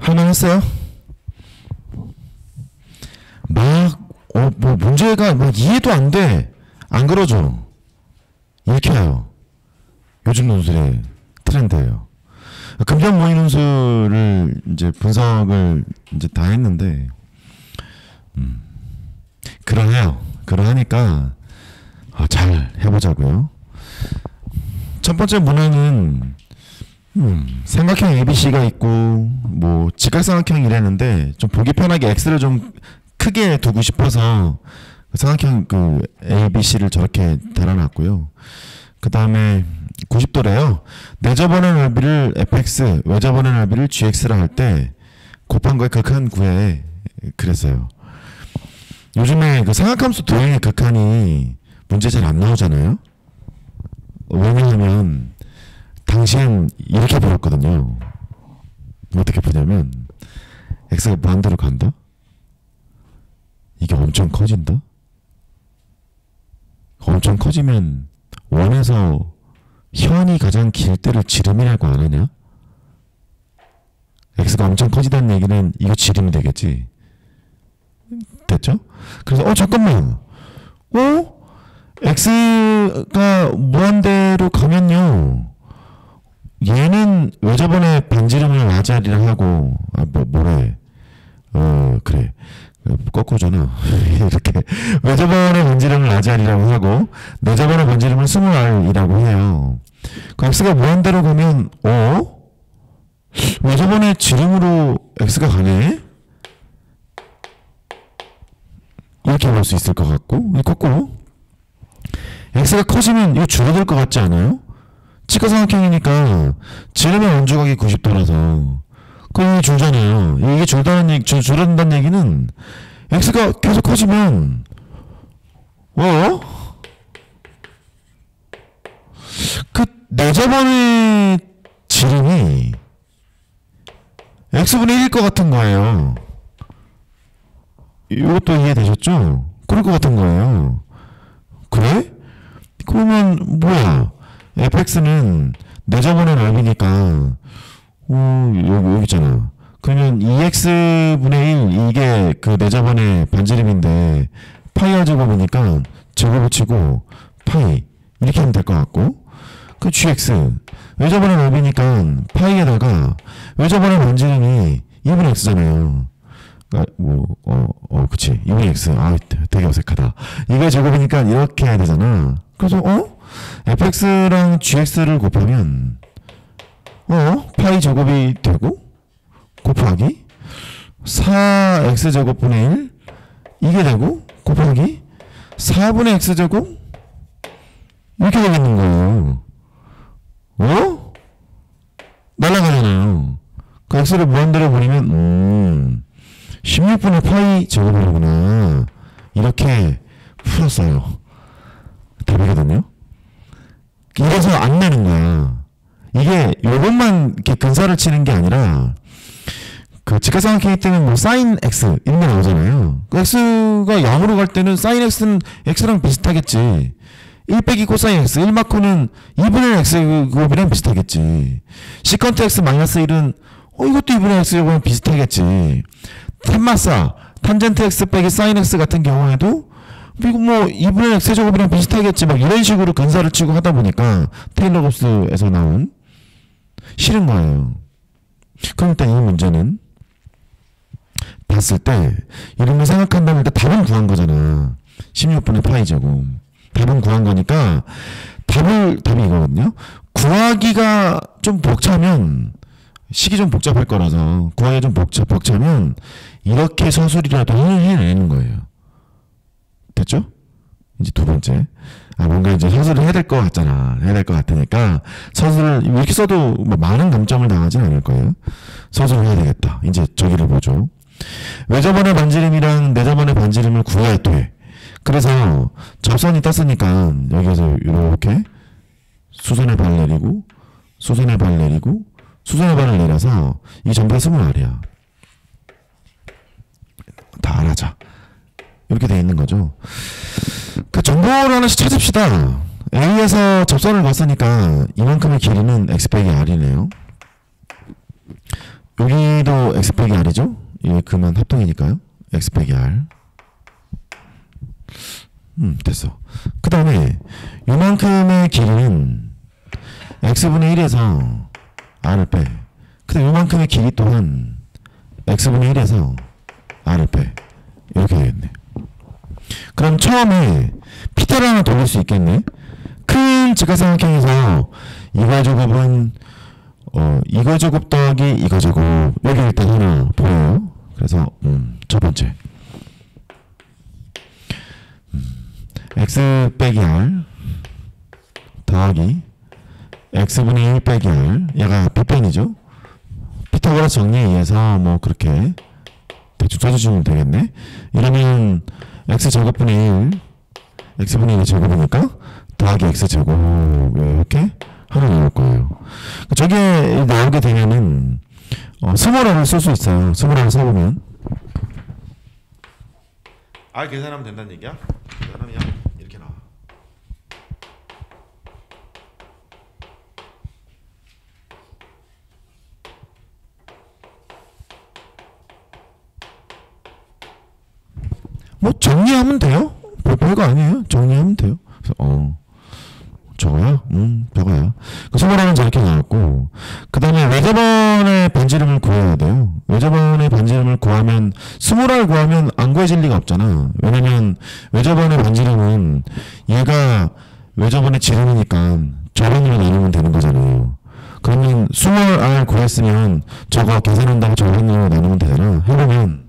할만했어요? 뭐 문제가 막 이해도 안 돼. 안 그러죠? 이렇게 해요. 요즘 논술의 트렌드예요. 금전 모의 논술을 이제 분석을 이제 다 했는데, 그러해요. 그러하니까 잘 해보자고요. 첫 번째 문항은 삼각형 ABC가 있고 뭐 직각삼각형 이랬는데 좀 보기 편하게 X를 좀 크게 두고 싶어서 삼각형 그 ABC를 저렇게 달아놨고요. 그 다음에 90도래요. 내접원의 넓이를 fx, 외접원의 넓이를 gx라 할 때 곱한 거에 극한 구해 그랬어요. 요즘에 그 삼각함수 도형의 극한이 문제 잘 안 나오잖아요. 왜냐하면 당시엔 이렇게 풀었거든요. 어떻게 푸냐면 x가 무한대로 간다? 이게 엄청 커진다? 엄청 커지면 원에서 현이 가장 길 때를 지름이라고 안 하냐? x가 엄청 커지다는 얘기는 이거 지름이 되겠지. 됐죠? 그래서 잠깐만. x가 무한대로 가면요. 얘는 외접원의 반지름을 라지알이라 하고 뭐래. 그래. 거꾸로잖아. 이렇게 외접원의 반지름을 라지알이라고 하고 내접원의 반지름을 스몰r이라고 해요. 그 x가 무한대로 가면 외접원의 지름으로 x가 가네? 이렇게 볼 수 있을 것 같고, 거꾸로 x가 커지면 이거 줄어들 것 같지 않아요? 직각삼각형이니까 지름의 원주각이 90도라서 그럼 줄잖아요. 이게 줄어든다는 얘기는 x가 계속 커지면 그 내접원의 지름이 x분의 1일 것 같은 거예요. 이것도 이해되셨죠? 그럴 것 같은 거예요. 그래? 그러면 뭐야? fx는 내접원의 넓이니까 여기 있잖아. 그러면 2x분의 1 이게 그 내접원의 반지름인데 파이와 제곱이니까 제곱을 치고 파이 이렇게 하면 될 것 같고, 그 gx 외접원의 넓이니까 파이에다가 외접원의 반지름이 2분의 x잖아요. 그치. 2분의 x. 되게 어색하다. 이게 제곱이니까 이렇게 해야 되잖아. 그래서 fx랑 gx를 곱하면 파이 제곱이 되고 곱하기 4x제곱분의 1 이게 되고 곱하기 4분의 x제곱 이렇게 되겠는 거예요. 날아가잖아요. 그 x를 무한대로 버리면 16분의 파이 제곱이구나. 이렇게 풀었어요. 답이거든요. 이래서 안 나는 거야. 이게 요것만 이렇게 근사를 치는 게 아니라 그 직각삼각형일 때는 뭐 사인 x 이런 게 나오잖아요. 그 x가 0으로 갈 때는 사인 x는 x랑 비슷하겠지. 1 빼기 코사인 x 1마코는 2분의 x 곱이랑 비슷하겠지. 시컨트 x 마이너스 1은 이것도 2분의 x 곱이랑 비슷하겠지. 탄마사 탄젠트 x 빼기 사인 x 같은 경우에도 그리고 뭐 2분의 x 제곱이랑 비슷하겠지. 막 이런 식으로 근사를 치고 하다 보니까 테일러 롭스에서 나온 싫은 거예요. 그럼 일단 이 문제는 봤을 때 이런 거 생각한다면 일단 답은 구한 거잖아. 16분의 파이 제곱. 답은 구한 거니까 답이 이거거든요. 구하기가 좀 벅차면 식이 좀 복잡할 거라서 구하기가 좀 벅차면 이렇게 서술이라도 해내는 거예요. 됐죠? 이제 두 번째. 뭔가 이제 서술을 해야 될 것 같잖아. 해야 될 것 같으니까 서술을 이렇게 써도 뭐 많은 감점을 당하진 않을 거예요. 서술을 해야 되겠다. 이제 저기를 보죠. 외접원의 반지름이랑 내접원의 반지름을 구해야 돼. 그래서 접선이 떴으니까 여기에서 이렇게 수선의 발을 내리고 수선의 발을 내리고 수선의 발을 내려서 이 전부 다 스몰 r이야. 다 알아자. 이렇게 돼 있는 거죠. 그 정보를 하나씩 찾읍시다. A에서 접선을 봤으니까 이만큼의 길이는 x 빼기 r이네요. 여기도 x 빼기 r이죠? 이 그만 합동이니까요. x 빼기 r. 됐어. 그 다음에 요만큼의 길이는 x분의 1에서 r을 빼. 그 다음에 요만큼의 길이 또한 x분의 1에서 r을 빼. 이렇게 되겠네. 그럼 처음에 피타를 하나 돌릴 수 있겠네. 큰 직각삼각형에서 이거 제곱은 이거 제곱 더하기 이거 제곱. 여기 일단 하나 보여요. 그래서 첫 번째 x 빼기 r 더하기 x분의 1 빼기 r. 얘가 빗변이죠. 피타고라스 정리에 의해서 뭐 그렇게 대충 써주시면 되겠네. 이러면 x제곱분의 1 x분의 1의 제곱이니까 더하기 x제곱 이렇게 하나 나올 거예요. 저게 나오게 되면은 스몰 r을 쓸 수 있어요. 스몰 r을 써보면 r 계산하면 된다는 얘기야? 계산하면 이렇게 나와. 뭐 정리하면 돼요. 별거 아니에요. 정리하면 돼요. 그래서 저거야? 저거야. 그 스몰하는 저렇게 나왔고, 그 다음에 외접원의 반지름을 구해야 돼요. 외접원의 반지름을 구하면 스몰을 구하면 안 구해질 리가 없잖아. 왜냐면 외접원의 반지름은 얘가 외접원의 지름이니까 저번으로 나누면 되는 거잖아요. 그러면 스몰 r 구했으면 저거 계산한다고 저번으로 나누면 되잖아. 해보면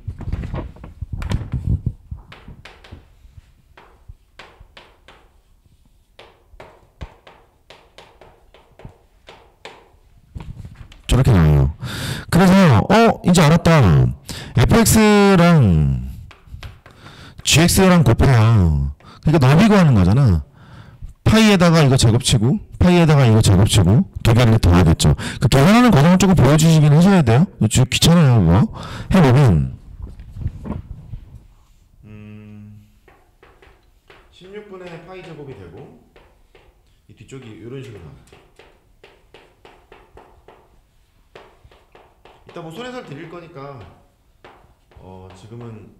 저렇게 나와요. 그래서 이제 알았다. fx랑 gx랑 곱해야 그러니까 넓이 구하는 거잖아. 파이에다가 이거 제곱치고 파이에다가 이거 제곱치고 두 개를 더하겠죠. 그 계산하는 과정을 조금 보여주시긴 하셔야 돼요. 좀 귀찮아요. 그거 해보면 16분의 파이 제곱이 되고 이 뒤쪽이 이런 식으로 나와요. 이따 뭐 손해설 드릴 거니까 지금은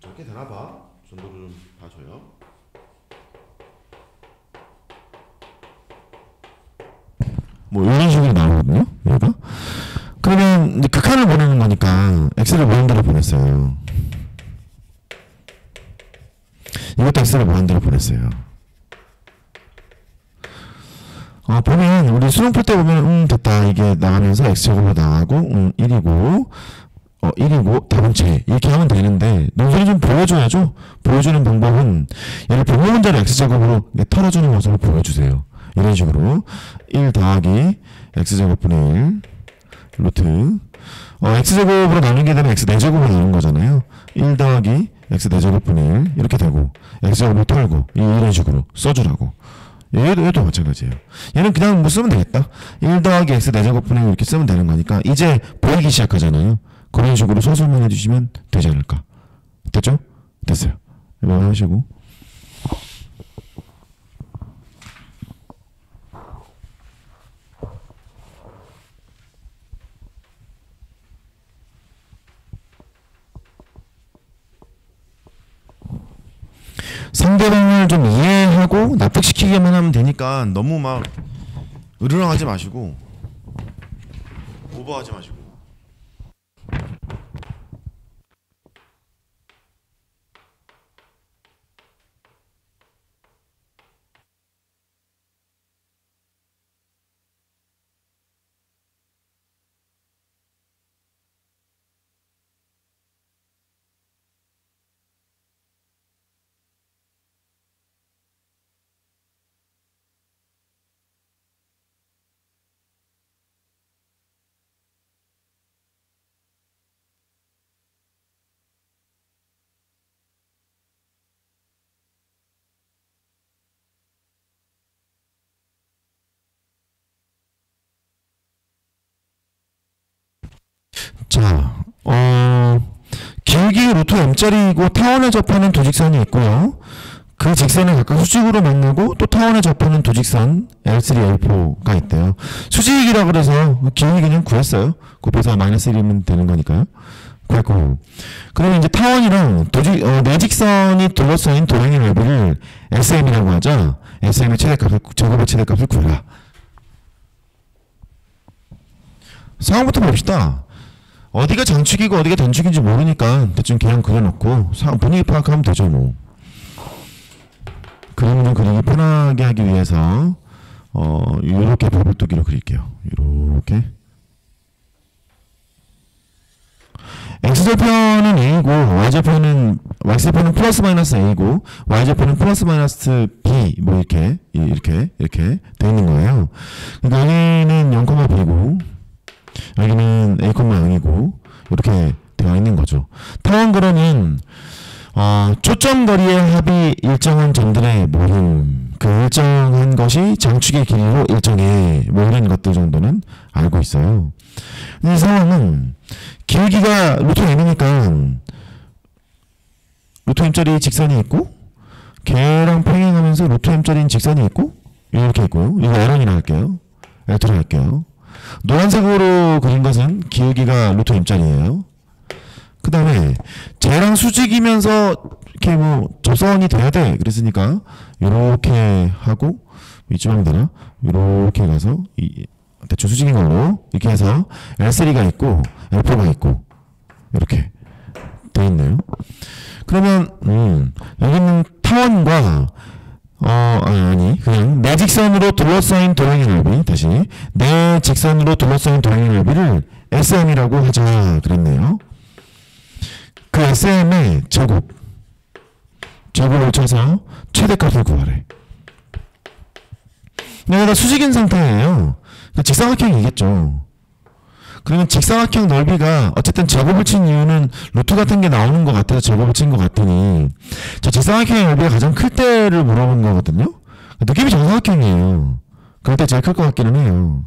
저렇게 되나봐 정도로 좀 봐줘요. 뭐 이런 식으로 나오거든요. 얘가 그러면 이제 극한을 보내는 거니까 x를 무한대로 보냈어요. 이것도 x를 무한대로 보냈어요. 보면 우리 수능 풀 때 보면 됐다 이게 나가면서 x제곱으로 나가고 1이고 1이고 답은 제 이렇게 하면 되는데 논술이 좀 보여줘야죠. 보여주는 방법은 얘를 분모 문제를 x제곱으로 털어주는 모습을 보여주세요. 이런 식으로 1 더하기 x제곱분의 1 루트 x제곱으로 나누게 되면 x 4제곱으로 나누는 거잖아요. 1 더하기 x 4제곱분의 1 이렇게 되고 x제곱을 털고 이런 식으로 써주라고. 얘도 마찬가지예요. 얘는 그냥 뭐 쓰면 되겠다. 1 더하기 x 4제곱분의 1 이렇게 쓰면 되는 거니까 이제 보이기 시작하잖아요. 그런 식으로 소설만 해주시면 되지 않을까. 됐죠? 됐어요. 이번 하시고 상대방을 좀 이해하고 납득시키기만 하면 되니까 너무 막 으르렁하지 마시고 오버하지 마시고. 자, 길기 루트 m짜리이고 타원에 접하는 두 직선이 있고요. 그 직선을 각각 수직으로 만나고 또 타원에 접하는 두 직선 L3, L4가 있대요. 수직이라 그래서 기울기 그냥 구했어요. 곱해서 마이너스 1이면 되는 거니까요. 구했고. 그러면 이제 타원이랑 네 직선이 둘러싸인 도형의 넓이를 SM이라고 하죠. SM의 최대값을, 제곱의 최대값을 구해라. 상황부터 봅시다. 어디가 장축이고 어디가 단축인지 모르니까 대충 그냥 그려놓고 분위기 파악하면 되죠 뭐. 그림을 좀 그리기 편하게 하기 위해서 요렇게 버블두기로 그릴게요. 요렇게. x절편은 a고 y절편은 플러스 마이너스 a고 y절편은 플러스 마이너스 b 뭐 이렇게 돼 있는 거예요. 그러니까 여기는 0,b고 여기는 a, 0이고 이렇게 되어 있는 거죠. 타원그러는 초점 거리의 합이 일정한 점들의 모임, 그 일정한 것이 장축의 길이로 일정해, 뭐 이런 것들 정도는 알고 있어요. 이 상황은 길기가 루트 m이니까 루트 m짜리 직선이 있고 걔랑 평행하면서 루트 m짜리인 직선이 있고 이렇게 있고요. 이거 L1이라 할게요. L2로 할게요. 노란색으로 그린 것은 기울기가 루트 m짜리예요. 그 다음에 쟤랑 수직이면서 이렇게 뭐 접선이 돼야 돼 그랬으니까 요렇게 하고 이쯤 하면 되나? 요렇게 가서 대충 수직인 걸로 이렇게 해서 L3가 있고 L4가 있고 이렇게 돼 있네요. 그러면 여기는 타원과 그냥 내 직선으로 둘러싸인 도형의 넓이, 다시 내 직선으로 둘러싸인 도형의 넓이를 SM이라고 하자 그랬네요. 그 SM의 제곱을 쳐서 최대값을 구하래. 여기다 수직인 상태예요. 직사각형이겠죠. 그러면 직사각형 넓이가 어쨌든 제곱을 친 이유는 루트 같은 게 나오는 것 같아서 제곱을 친 것 같으니 저 직사각형의 넓이가 가장 클 때를 물어본 거거든요. 느낌이 정사각형이에요. 그럴 때 제일 클 것 같기는 해요.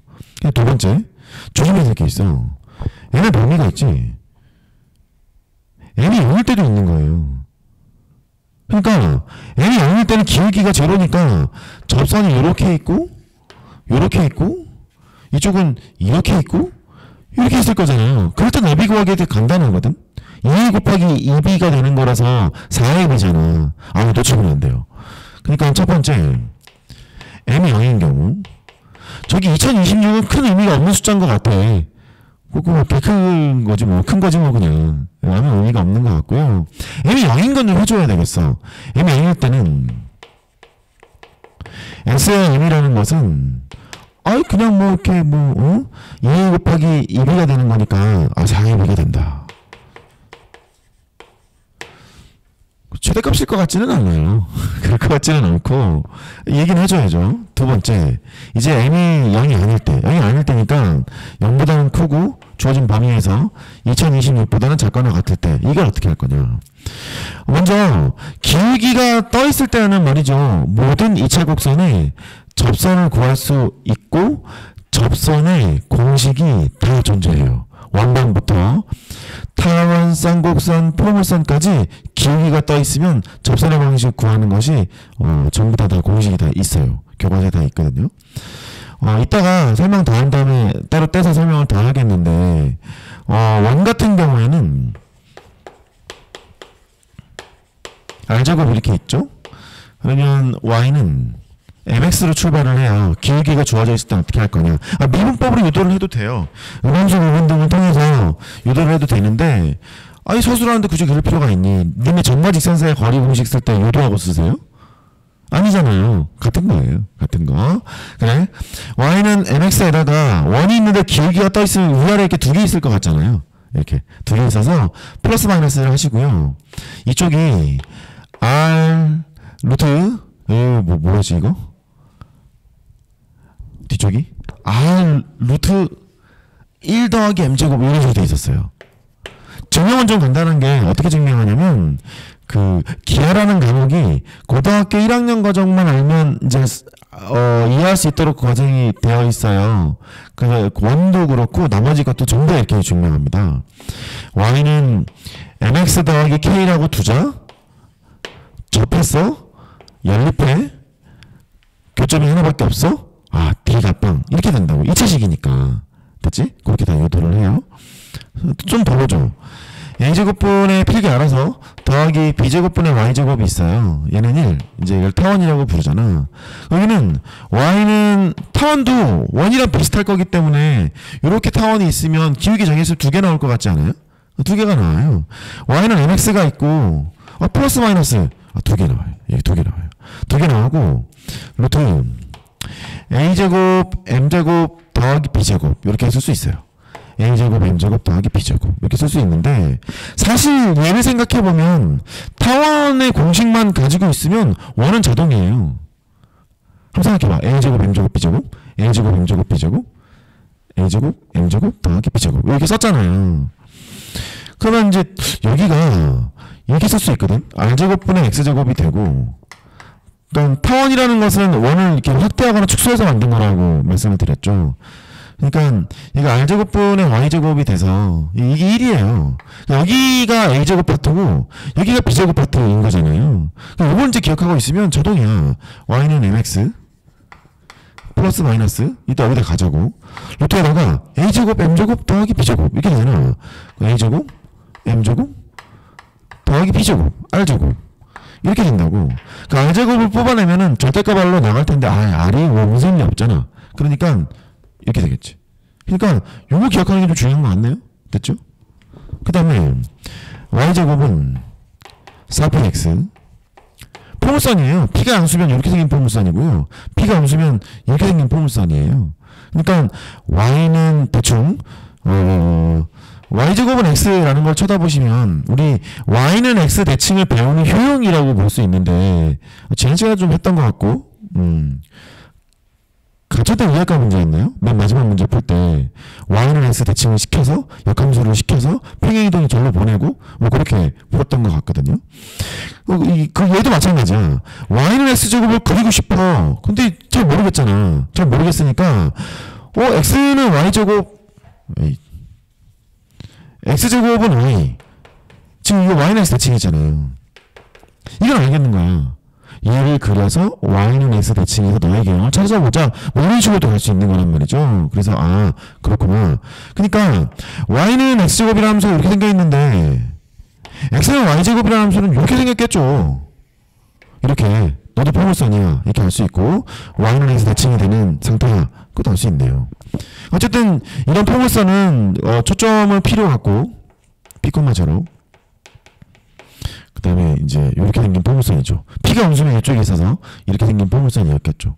두 번째, 조심해야 될 게 있어. 얘는 범위가 있지. m이 0일 때도 있는 거예요. 그러니까 m이 0일 때는 기울기가 제로니까 접선이 이렇게 있고 이쪽은 이렇게 있고 이렇게 있을 거잖아요. 그럴 때 넓이 구하기 되게 간단하거든. 2 곱하기 2b가 되는 거라서 4ab잖아. 놓치면 안 돼요. 그러니까 첫 번째 m이 0인 경우 저기 2026은 큰 의미가 없는 숫자인 것 같아. 그거 큰 거지 뭐 그냥 아무 의미가 없는 것 같고요. m이 0인 건 좀 해줘야 되겠어. m이 0일 때는 x의 m이라는 것은 그냥 뭐 이렇게 2 곱하기 2b가 되는 거니까 4ab가 된다. 최대값일 것 같지는 않아요. 그럴 것 같지는 않고 얘기는 해줘야죠. 두 번째, 이제 m이 0이 아닐 때니까 0보다는 크고 주어진 범위에서 2026보다는 작거나 같을 때 이걸 어떻게 할 거냐. 먼저 기울기가 떠 있을 때는 말이죠. 모든 2차 곡선에 접선을 구할 수 있고 접선의 공식이 다 존재해요. 원방부터 타원, 쌍곡선, 포물선까지 기울기가 떠 있으면 접선의 방식 구하는 것이 전부 다 공식이 다 있어요. 교과서에 다 있거든요. 이따가 설명 다 한 다음에 따로 떼서 설명을 다 하겠는데 원 같은 경우에는 R제곱 이렇게 있죠. 그러면 Y는 mx로 출발을 해야 기울기가 주어져 있을 때 어떻게 할 거냐. 미분법으로 유도를 해도 돼요. 음함수 부분 등을 통해서 유도를 해도 되는데 서술하는데 굳이 그럴 필요가 있니? 님의 점과 직선사의 거리 공식 쓸 때 유도하고 쓰세요? 아니잖아요. 같은 거예요. 같은 거. 그래. y는 mx에다가 원이 있는데 기울기가 떠 있으면 위아래 이렇게 두 개 있을 것 같잖아요. 이렇게 두 개 있어서 플러스 마이너스를 하시고요. 이쪽이 r 루트 뭐지 이거? 뒤쪽이 r 루트 1 더하기 m제곱 이런 식으로 돼 있었어요. 증명은 좀 간단한 게 어떻게 증명하냐면 그 기하라는 과목이 고등학교 1학년 과정만 알면 이제 이해할 수 있도록 과정이 되어 있어요. 그래서 원도 그렇고 나머지 것도 전부 이렇게 증명합니다. y는 mx 더하기 k라고 두자. 접했어. 연립해? 교점이 하나밖에 없어? 아, D가 빵. 이렇게 된다고. 2차식이니까. 됐지? 그렇게 다 유도를 해요. 좀 더 보죠. A제곱분의 필기 알아서 더하기 B제곱분의 Y제곱이 있어요. 얘는 1. 이제 이걸 타원이라고 부르잖아. 여기는 Y는 타원도 1이랑 비슷할 거기 때문에 이렇게 타원이 있으면 기울기 정의수 2개 나올 것 같지 않아요? 2개가 나와요. Y는 MX가 있고 플러스 마이너스 2개 나와요. 예, 2개 나와요. 2개 나오고 루트 A제곱 M제곱 더하기 B제곱 이렇게 쓸 수 있어요. A제곱 M제곱 더하기 B제곱 이렇게 쓸 수 있는데 사실 얘를 생각해보면 타원의 공식만 가지고 있으면 원은 자동이에요. 한번 생각해봐. A제곱 M제곱 B제곱 A제곱 M제곱 B제곱 A제곱 M제곱 더하기 B제곱 이렇게 썼잖아요. 그러면 이제 여기가 이렇게 쓸 수 있거든. R제곱분의 X제곱이 되고 그러니까 타원이라는 것은 원을 이렇게 확대하거나 축소해서 만든 거라고 말씀을 드렸죠. 그러니까 이거 R제곱분의 Y제곱이 돼서 이게 1이에요. 여기가 A제곱 파트고 여기가 B제곱 파트인 거잖아요. 그러니까 이걸 이제 기억하고 있으면 자동이야. Y는 MX 플러스 마이너스 이따 여기다 가자고 루트에다가 A제곱 M제곱 더하기 B제곱 이렇게 되잖아. A제곱 M제곱 더하기 B제곱 R제곱 이렇게 된다고. 그 R제곱을 뽑아내면은 절대값알로 나갈 텐데 R이 무슨 의미 없잖아. 그러니까 이렇게 되겠지. 그러니까 요거 기억하는 게 좀 중요한 거 같네요. 됐죠? 그 다음에 Y제곱은 4px 포물선이에요. P가 양수면 이렇게 생긴 포물선이고요. P가 양수면 이렇게 생긴 포물선이에요. 그러니까 Y는 대충 Y제곱은 X라는 걸 쳐다보시면 우리 Y는 X 대칭을 배우는 효용이라고 볼 수 있는데 지난 시간에 좀 했던 것 같고 가초대 의학과 문제였나요? 맨 마지막 문제 풀 때 Y는 X 대칭을 시켜서 역함수를 시켜서 평행이동이 절로 보내고 뭐 그렇게 풀었던 것 같거든요. 그 얘도 마찬가지야. Y는 X제곱을 그리고 싶어. 근데 잘 모르겠잖아. 잘 모르겠으니까 X는 Y제곱 X제곱은 Y 지금 이거 Y는 X 대칭이잖아요. 이건 알겠는 거야. 얘를 그려서 Y는 X 대칭에서 너의 개형을 찾아보자. 뭐 이런 식으로도 갈 수 있는 거란 말이죠. 그래서 그렇구나. 그러니까 Y는 X제곱이라는 함수가 이렇게 생겨있는데 X는 Y제곱이라는 함수는 이렇게 생겼겠죠. 이렇게 너도 포물선이야 이렇게 할 수 있고 Y는 X 대칭이 되는 상태야. 그것도 할 수 있네요. 어쨌든 이런 포물선은 초점을 P로 갖고 P콤마제로 그 다음에 이제 이렇게 생긴 포물선이죠. P가 음수면 이쪽에 있어서 이렇게 생긴 포물선이었겠죠.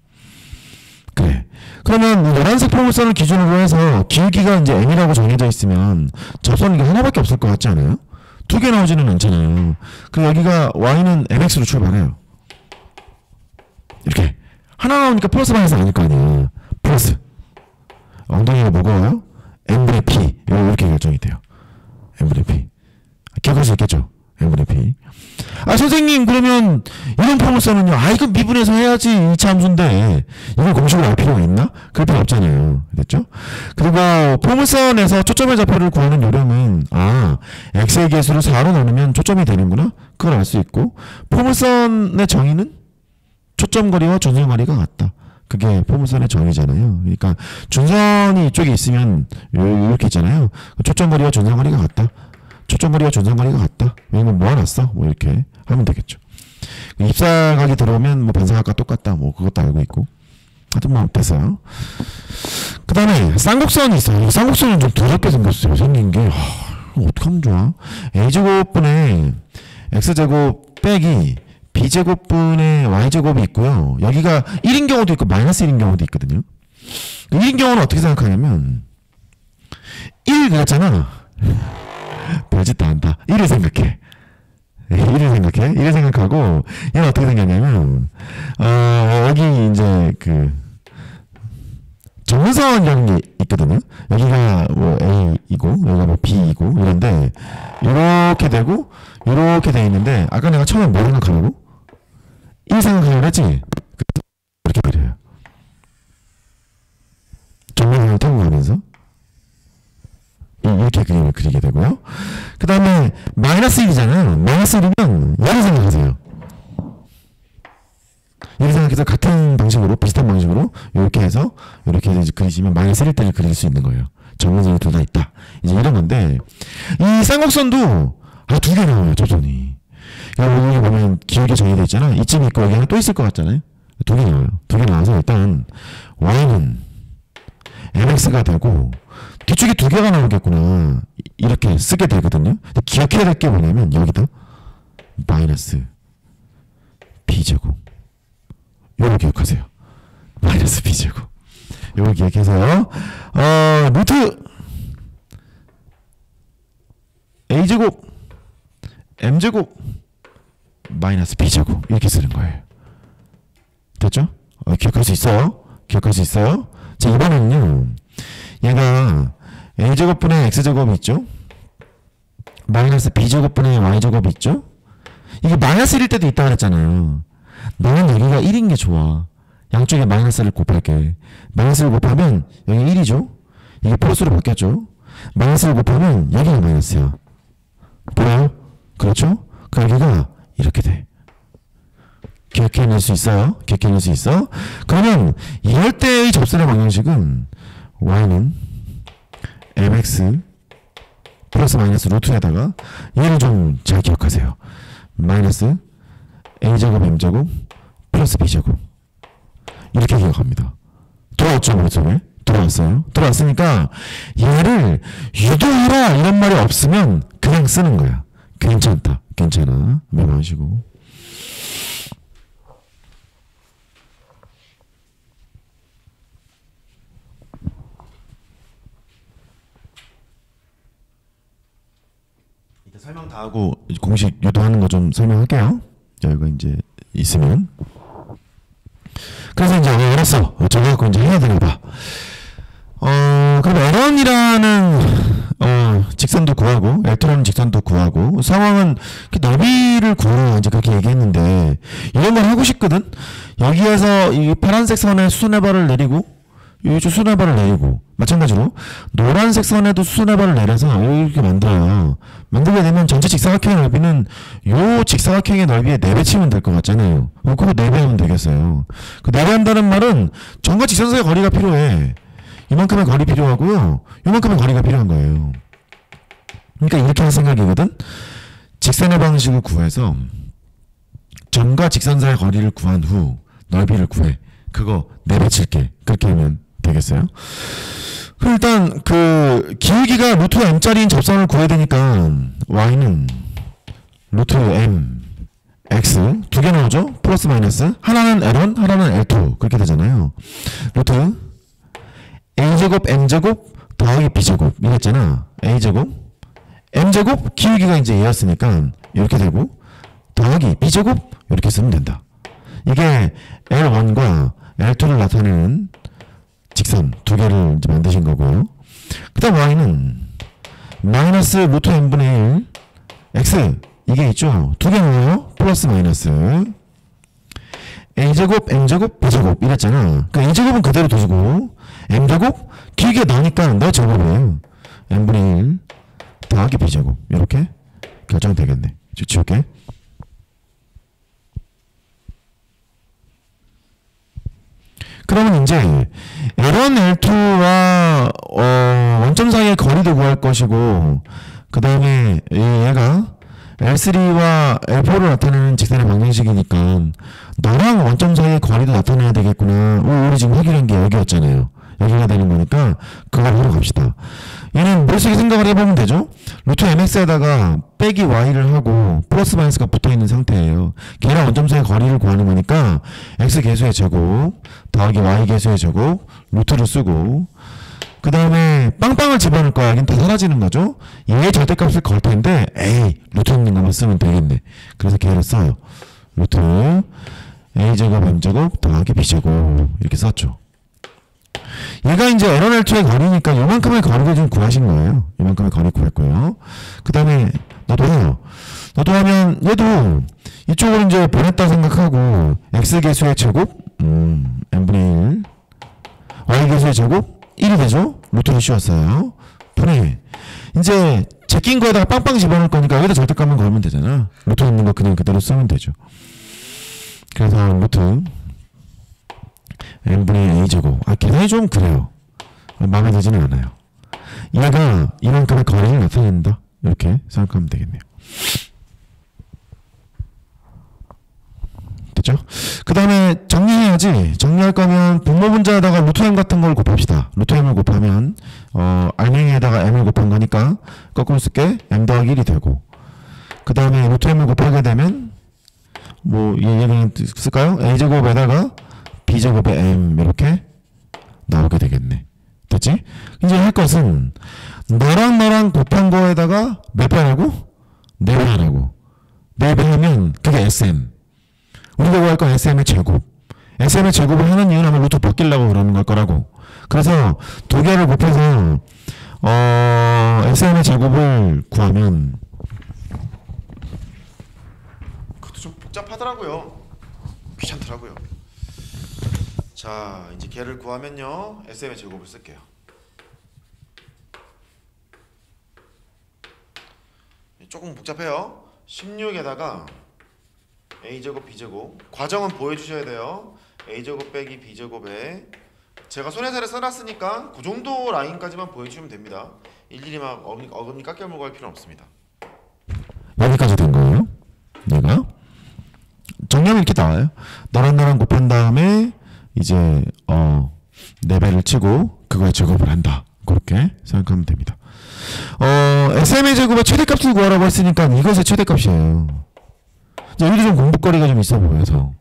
그래. 그러면 노란색 포물선을 기준으로 해서 기울기가 이제 M이라고 정해져 있으면 접선은 이게 하나밖에 없을 것 같지 않아요? 2개 나오지는 않잖아요. 그리고 여기가 Y는 MX로 출발해요. 이렇게. 하나 나오니까 플러스 마이너스 아닐 거 아니에요. 플러스. 엉덩이가 무거워요? M분의 P. 이렇게 결정이 돼요. M분의 P. 기억할 수 있겠죠? M분의 P. 선생님, 그러면 이런 포물선은요? 이거 미분해서 해야지 2차 함수인데 이걸 공식으로 알 필요가 있나? 그럴 필요 없잖아요. 됐죠? 그리고 포물선에서 초점의 좌표를 구하는 요령은 x의 개수를 4로 나누면 초점이 되는구나? 그걸 알 수 있고 포물선의 정의는 초점거리와 준선거리가 같다. 그게 포물선의 정의잖아요. 그러니까 준선이 이쪽에 있으면 이렇게 있잖아요. 초점거리와 준선거리가 같다. 초점거리와 준선거리가 같다. 왜냐면 모아놨어. 뭐 이렇게 하면 되겠죠. 입사각이 들어오면 뭐 반사각과 똑같다. 뭐 그것도 알고 있고. 하여튼 뭐 됐어요. 그 다음에 쌍곡선이 있어요. 쌍곡선은 좀 더럽게 생겼어요. 생긴 게 어떻게 하면 좋아? A제곱분의 X제곱 빼기 B제곱분의 Y제곱이 있고요. 여기가 1인 경우도 있고 마이너스 1인 경우도 있거든요. 1인 경우는 어떻게 생각하냐면 1 그랬잖아. 별짓도 않다. 1을 생각해. 1을 생각하고 얘는 어떻게 생겼냐면 여기 이제 그 정선이라는 게 있거든요. 여기가 뭐 A이고 여기가 뭐 B이고 이런데 이렇게 되고 이렇게 돼 있는데 아까 내가 처음에 뭐 생각하라고? 1 생각하려고 했지? 이렇게 그려요. 정면을 타고 가면서 이렇게 그림을 그리게 되고요. 그 다음에 마이너스 1이잖아요. 마이너스 1이면 얘를 생각하세요. 생각해서 같은 방식으로 비슷한 방식으로 이렇게 해서 이제 그리시면 마이너스 1일 때를 그릴 수 있는 거예요. 정근선이 둘 다 있다. 이제 이런 건데 이 쌍곡선도 두 개 나와요. 접선이. 그러니까 여기 보면 기울기 정의되어 있잖아. 이쯤 있고 여기 하나 또 있을 것 같잖아요. 두 개 나와요. 두 개 나와서 일단 y는 mx가 되고 뒤쪽에 두 개가 나오겠구나. 이렇게 쓰게 되거든요. 근데 기억해야 될 게 뭐냐면 여기다 마이너스 b제곱 요거 기억하세요. 마이너스 b제곱 요거 기억해서 루트 a제곱 m제곱 마이너스 b제곱 이렇게 쓰는 거예요. 됐죠? 기억할 수 있어요? 기억할 수 있어요? 자, 이번에는요 얘가 a제곱분의 x제곱이 있죠? 마이너스 b제곱분의 y제곱이 있죠? 이게 마이너스 1일 때도 있다고 그랬잖아요. 나는 여기가 1인 게 좋아. 양쪽에 마이너스를 곱할게. 마이너스를 곱하면 여기 1이죠? 이게 플러스로 바뀌었죠? 마이너스를 곱하면 여기가 마이너스야. 보여요? 그렇죠? 그 여기가 이렇게 돼. 기억해낼 수 있어요? 기억해낼 수 있어? 그러면 이럴 때의 접선의 방정식은 y는 mx 플러스 마이너스 루트에다가 얘를 좀 잘 기억하세요. 마이너스 a제곱 m제곱 플러스 b제곱 이렇게 기억합니다. 돌아왔죠? 머릿속에? 들어왔어요. 들어왔으니까 얘를 유도하라 이런 말이 없으면 그냥 쓰는 거야. 괜찮다. 괜찮아. 메모하시고. 이제 설명 다 하고 공식 유도하는 거 좀 설명할게요. 자, 이거 이제 있으면. 그래서 이제 알았어. 저거 갖고 이제 해야 되나 봐. 그럼 L1이라는 직선도 구하고 L2라는 직선도 구하고 상황은 넓이를 구하라 이제 그렇게 얘기했는데 이런 걸 하고 싶거든. 여기에서 이 파란색 선에 수선의 발을 내리고 이 수선의 발을 내리고 마찬가지로 노란색 선에도 수선의 발을 내려서 이렇게 만들어요. 만들게 되면 전체 직사각형의 넓이는 요 직사각형의 넓이에 4배 치면 될 것 같잖아요. 그거 4배 하면 되겠어요. 그 4배 한다는 말은 전과 직선사의 거리가 필요해. 이만큼의 거리 필요하고요. 이만큼의 거리가 필요한 거예요. 그러니까 이렇게 할 생각이거든. 직선의 방식을 구해서 점과 직선사의 거리를 구한 후 넓이를 구해. 그거 4배 칠게. 그렇게 하면 되겠어요. 그럼 일단 그 기울기가 루트 m짜리인 접선을 구해야 되니까 y는 루트 m x 두 개 나오죠? 플러스 마이너스 하나는 L1 하나는 L2 그렇게 되잖아요. 루트 a제곱 m제곱 더하기 b제곱 이랬잖아. a제곱 m제곱 기울기가 이제 얘였으니까 이렇게 되고 더하기 b제곱 이렇게 쓰면 된다. 이게 L1과 L2를 나타내는 직선 두 개를 이제 만드신 거고요. 그 다음 y는 마이너스 루트 n분의 1 x 이게 있죠. 두 개 나와요. 플러스 마이너스 a제곱 m제곱 b제곱 이랬잖아. 그 a제곱은 그대로 두시고 m제곱 길게 나오니까 너 제곱이에요. n분의 1 더하기 b제곱 이렇게 결정되겠네. 지울게. 그러면 이제 L1, L2와 원점 사이의 거리도 구할 것이고 그 다음에 얘가 L3와 L4를 나타내는 직선의 방정식이니까 너랑 원점 사이의 거리도 나타내야 되겠구나. 우리 지금 확인한 게 여기였잖아요. 여기가 되는 거니까 그걸 하러 갑시다. 얘는 머릿속에 생각을 해보면 되죠. 루트 mx에다가 빼기 y를 하고 플러스 마이너스가 붙어있는 상태예요. 걔랑 원점 사이의 거리를 구하는 거니까 x 계수의 제곱 더하기 y 계수의 제곱 루트를 쓰고 그 다음에 빵빵을 집어넣을 거야. 여긴 다 사라지는 거죠. 얘의 절대값을 걸 텐데 에이 루트 있는 것만 쓰면 되겠네. 그래서 걔를 써요. 루트 a제곱 m제곱 더하기 b제곱 이렇게 썼죠. 얘가 이제 L1, L2의 거리니까 요만큼의 거리를 좀 구하신 거예요. 요만큼의 거리 구할 거예요. 그 다음에 너도 해요. 너도 하면 얘도 이쪽으로 이제 보냈다 생각하고 x 계수의 제곱 n분의 1 y 계수의 제곱 1이 되죠? 루트를 씌웠어요. 분해 이제 제낀 거에다가 빵빵 집어넣을 거니까 여기다 절대값만 걸면 되잖아. 루트 있는 거 그냥 그대로 쓰면 되죠. 그래서 루트 n분의 a제곱. 계산이 좀 그래요. 마음에 들지는 않아요. 얘가 이만큼의 거리를 나타낸다. 이렇게 생각하면 되겠네요. 됐죠? 그 다음에 정리해야지. 정리할 거면 분모 분자에다가 루트 m 같은 걸 곱합시다. 루트 m을 곱하면 알맹이에다가 m을 곱한 거니까 거꾸로 쓸게. m 더하기 1이 되고, 그 다음에 루트 m을 곱하게 되면 뭐 얘는 쓸까요? a제곱에다가 b제곱의 m 이렇게 나오게 되겠네. 됐지? 이제 할 것은 너랑 곱한 거에다가 몇 배 하라고? 4배 하라고. 4배 하면 그게 SM. 우리가 구할 건 SM의 제곱. SM의 제곱을 하는 이유는 아마 루트 바뀌려고 그러는 걸 거라고. 그래서 두 개를 곱해서 SM의 제곱을 구하면 그것도 좀 복잡하더라고요. 귀찮더라고요. 자, 이제 걔를 구하면요, SM의 제곱을 쓸게요. 조금 복잡해요. 16에다가 a제곱 b제곱, 과정은 보여주셔야 돼요. a제곱 빼기 b제곱에 제가 손해살에 써놨으니까 그 정도 라인까지만 보여주시면 됩니다. 일일이 막 어금니 깎여 물고 할 필요는 없습니다. 여기까지 된 거예요. 얘가 정리하면 이렇게 나와요. 너랑 곱한 다음에 이제 4배를 치고 그거에 제곱을 한다. 그렇게 생각하면 됩니다. SM의 제곱의 최대값을 구하라고 했으니까 이것의 최대값이에요. 여기 좀 공부거리가 좀 있어 보여서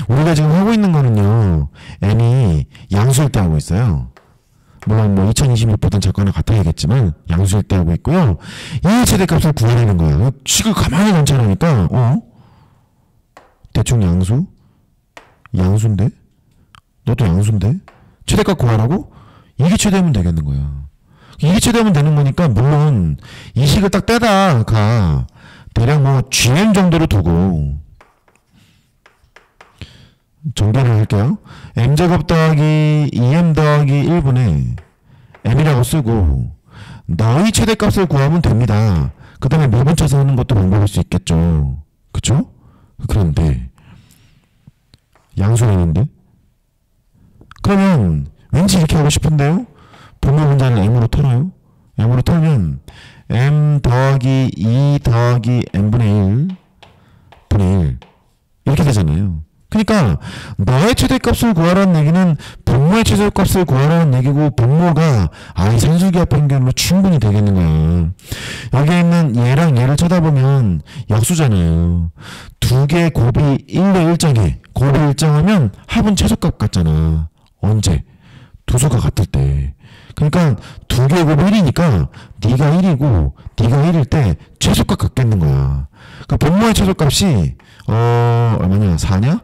우리가 지금 하고 있는 거는요, n이 양수일 때 하고 있어요. 물론 뭐 2026보단 작거나 같아야겠지만 양수일 때 하고 있고요. 이 최대값을 구하라는 거예요. 식을 가만히 놓자니까 대충 양수인데 너도 양수인데 최대값 구하라고? 이게 최대면 되겠는 거야. 이게 최대면 되는 거니까 물론 이 식을 딱 떼다가 대략 뭐 gn 정도로 두고 정리를 할게요. m제곱 더하기 2m 더하기 1분의 m이라고 쓰고 너의 최대값을 구하면 됩니다. 그 다음에 미분쳐서 하는 것도 방법일 수 있겠죠. 그쵸? 그런데 양수라는데 그러면 왠지 이렇게 하고 싶은데요. 분모 분자를 m으로 털어요. m으로 털면 m 더하기 2 더하기 m분의 1 분의 1 이렇게 되잖아요. 그러니까 너의 최대값을 구하라는 얘기는 분모의 최소값을 구하라는 얘기고, 분모가 아예 산술기하 평균으로 충분히 되겠는 거야. 여기에 있는 얘랑 얘를 쳐다보면 역수잖아요. 두 개의 곱이 1대 일정해. 곱이 일정하면 합은 최소값 같잖아. 언제? 두 수가 같을 때. 그러니까 두 개의 곱이 1이니까 네가 1이고 네가 1일 때 최소값 같겠는 거야. 그러니까 분모의 최소값이 얼마냐? 4냐?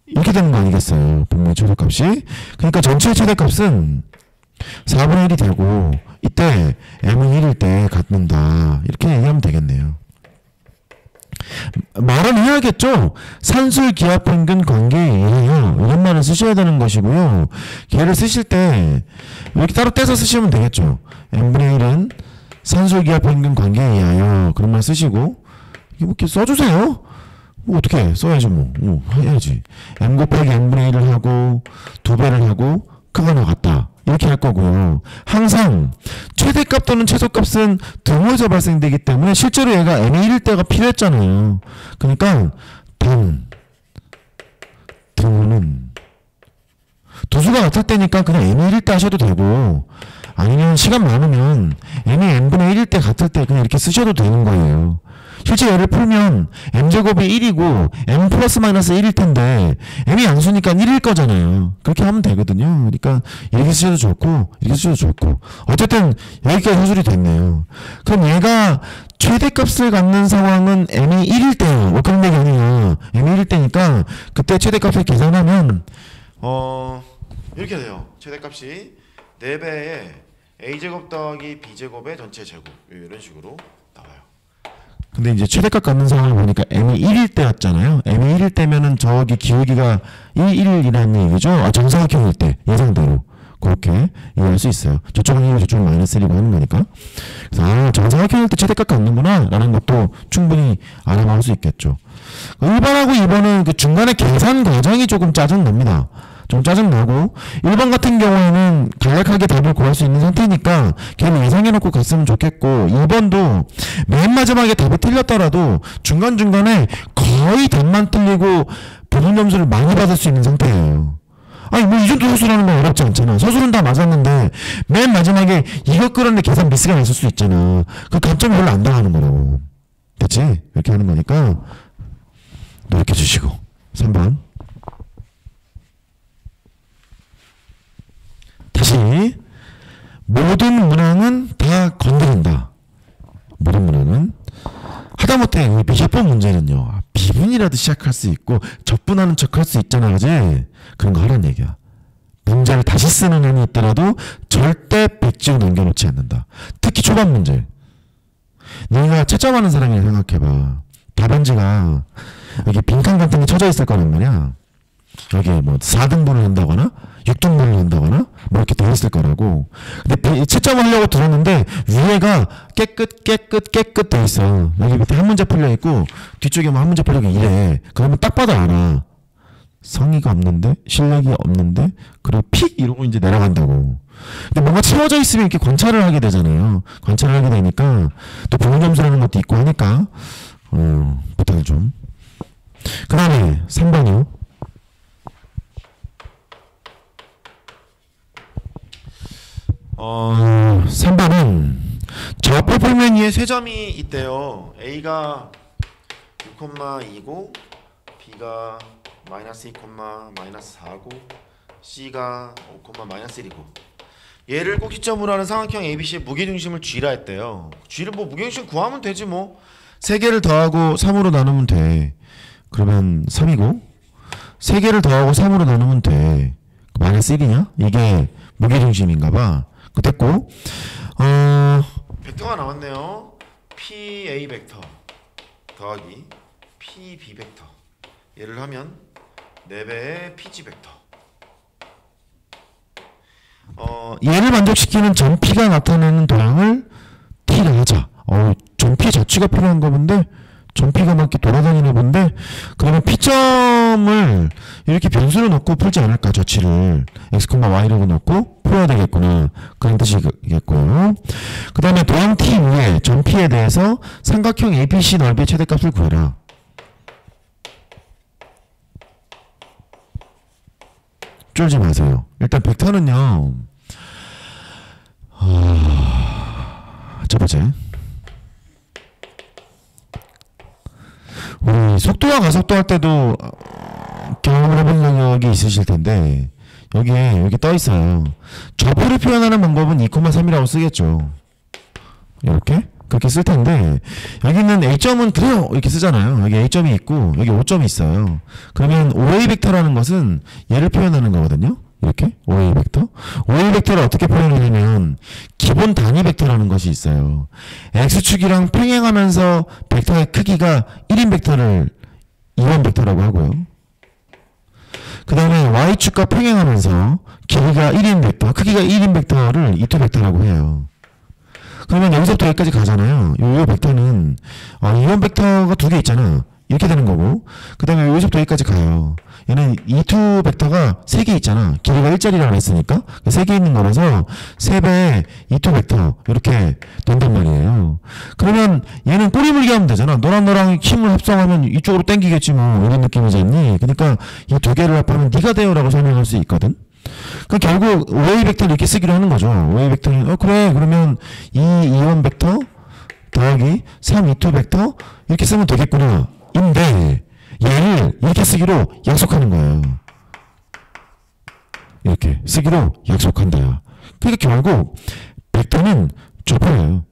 이렇게 되는 거 아니겠어요? 분모의 최소값이. 그러니까 전체 최대값은 4분의 1이 되고 이때 m은 1일 때 갖는다. 이렇게 얘기하면 되겠네요. 말은 해야겠죠. 산술기하평균 관계예요. 이런 말을 쓰셔야 되는 것이고요. 걔를 쓰실 때 이렇게 따로 떼서 쓰시면 되겠죠. m분의 1은 산술기하평균 관계에 의하여 그런 말 쓰시고 이렇게 써주세요. 뭐 어떻게 써야죠. 뭐 해야지. m 곱하기 n분의 1을 하고 2배를 하고 크거나 같다. 이렇게 할 거고요. 항상 최대값 또는 최소값은 등호에서 발생되기 때문에 실제로 얘가 m이 1일 때가 필요했잖아요. 그러니까 등호는 두 수가 같을 때니까 그냥 m이 1일 때 하셔도 되고, 아니면 시간 많으면 m이 n분의 1일 때 같을 때 그냥 이렇게 쓰셔도 되는 거예요. 실제 얘를 풀면 m제곱이 1이고 m 플러스 마이너스 1일 텐데 m이 양수니까 1일 거잖아요. 그렇게 하면 되거든요. 그러니까 이렇게 쓰셔도 좋고 이렇게 쓰셔도 좋고, 어쨌든 여기까지 해설이 됐네요. 그럼 얘가 최대값을 갖는 상황은 m이 1일 때예요. 뭐 그런 얘기 아니야. m이 1일 때니까 그때 최대값을 계산하면 이렇게 돼요. 최대값이 4배의 a제곱 더하기 b제곱의 전체 제곱, 이런 식으로 나와요. 근데 이제 최대값 갖는 상황을 보니까 m이 1일 때였잖아요. m이 1일 때면은 저기 기울기가 1이라는 얘기죠. 정사각형일 때 예상대로 그렇게 이해할 수 있어요. 저쪽은 1이고 저쪽은 마이너스 1이고 하는 거니까. 그래서 정사각형일 때 최대값 갖는구나 라는 것도 충분히 알아볼 수 있겠죠. 1번하고 2번은 그 중간에 계산 과정이 조금 짜증납니다. 좀 짜증나고 1번 같은 경우에는 간략하게 답을 구할 수 있는 상태니까 걔는 예상해놓고 갔으면 좋겠고 2번도 맨 마지막에 답이 틀렸더라도 중간중간에 거의 답만 틀리고 부분 점수를 많이 받을 수 있는 상태예요. 아니 뭐 이 정도 서술하는 건 어렵지 않잖아. 서술은 다 맞았는데 맨 마지막에 이것 그런데 계산 미스가 났을 수 있잖아. 그 감점이 별로 안 당하는 거라고. 됐지? 이렇게 하는 거니까 노력해 주시고 3번 다시 모든 문항은 다 건드린다. 모든 문항은 하다못해 미적분 문제는요 비분이라도 시작할 수 있고 적분하는 척 할 수 있잖아. 그지? 그런 거 하라는 얘기야. 문제를 다시 쓰는 한이 있더라도 절대 백지로 넘겨놓지 않는다. 특히 초반 문제. 네가 채점하는 사람이라 생각해봐. 답안지가 여기 빈칸 같은 게 쳐져 있을 거란 말이야. 여기 뭐 4등분을 한다거나 6등분을 한다거나 뭐 이렇게 돼 있을 거라고. 근데 채점을 하려고 들었는데 위에가 깨끗 돼 있어. 여기 밑에 한 문제 풀려 있고 뒤쪽에 뭐 한 문제 풀려 있고 이래. 그러면 딱 봐도 알아. 성의가 없는데 실력이 없는데 그리고 픽 이러고 이제 내려간다고. 근데 뭔가 채워져 있으면 이렇게 관찰을 하게 되잖아요. 관찰을 하게 되니까 또 부분 점수라는 것도 있고 하니까 부탁을 좀. 그 다음에 3번이요. 3번은 좌표 평면 위에 세 점이 있대요. A가 6,2고 B가 마이너스 2, 마이너스 4고 C가 5, 마이너스 1이고 얘를 꼭 시점으로 하는 삼각형 ABC의 무게중심을 G라 했대요. G를 뭐 무게중심 구하면 되지 뭐. 3개를 더하고 3으로 나누면 돼. 그러면 3이고 3개를 더하고 3으로 나누면 돼. 마이너스 1이냐? 이게 무게중심인가봐. 됐고 벡터가 나왔네요. PA 벡터 더하기 PB 벡터 얘를 하면 4배의 PG 벡터. 얘를 만족시키는 점 P가 나타내는 도형을 T를 하자. 점 P 자체가 필요한가 본데 점 P가 막 이렇게 돌아다니나 본데 그러면 P점을 이렇게 변수로 넣고 풀지 않을까. 저치를 x, y라고 넣고 풀어야 되겠구나. 그런 뜻이겠고요. 그 다음에 도형 T 위에 점 P에 대해서 삼각형 ABC 넓이의 최대값을 구해라. 쫄지 마세요. 일단 벡터는요. 첫 번째 우리 속도와 가속도 할 때도 경험을 해본 영역이 있으실 텐데 여기에 여기 떠 있어요. 좌표를 표현하는 방법은 2,3이라고 쓰겠죠. 이렇게 그렇게 쓸 텐데 여기는 A점은 그래요 이렇게 쓰잖아요. 여기 A점이 있고 여기 O점이 있어요. 그러면 OA 벡터라는 것은 얘를 표현하는 거거든요. 이렇게 OA 벡터. OA 벡터를 어떻게 표현하냐면 기본 단위 벡터라는 것이 있어요. X축이랑 평행하면서 벡터의 크기가 1인 벡터를 2원 벡터라고 하고요. 그 다음에 Y축과 평행하면서 길이가 1인 벡터, 크기가 1인 벡터를 2투 벡터라고 해요. 그러면 여기서부터 여기까지 가잖아요. 요 벡터는 2원 벡터가 2개 있잖아. 이렇게 되는 거고 그 다음에 여기서부터 여기까지 가요. 얘는 2투 벡터가 3개 있잖아. 길이가 1짜리라고 했으니까 3개 있는 거라서 3배의 2투 벡터 이렇게 된단 말이에요. 그러면 얘는 꼬리 물기 하면 되잖아. 너랑 힘을 합성하면 이쪽으로 당기겠지 뭐. 이런 느낌이지 않니? 그러니까 이 두 개를 합하면 네가 돼요 라고 설명할 수 있거든. 그러니까 결국 OA 벡터를 이렇게 쓰기로 하는 거죠. OA 벡터는 그래 그러면 2원 벡터 더하기 3 2투 벡터 이렇게 쓰면 되겠구나 인데 얘를 이렇게 쓰기로 약속하는 거예요. 이렇게 쓰기로 약속한다. 그러니까 결국 벡터는 좌표예요.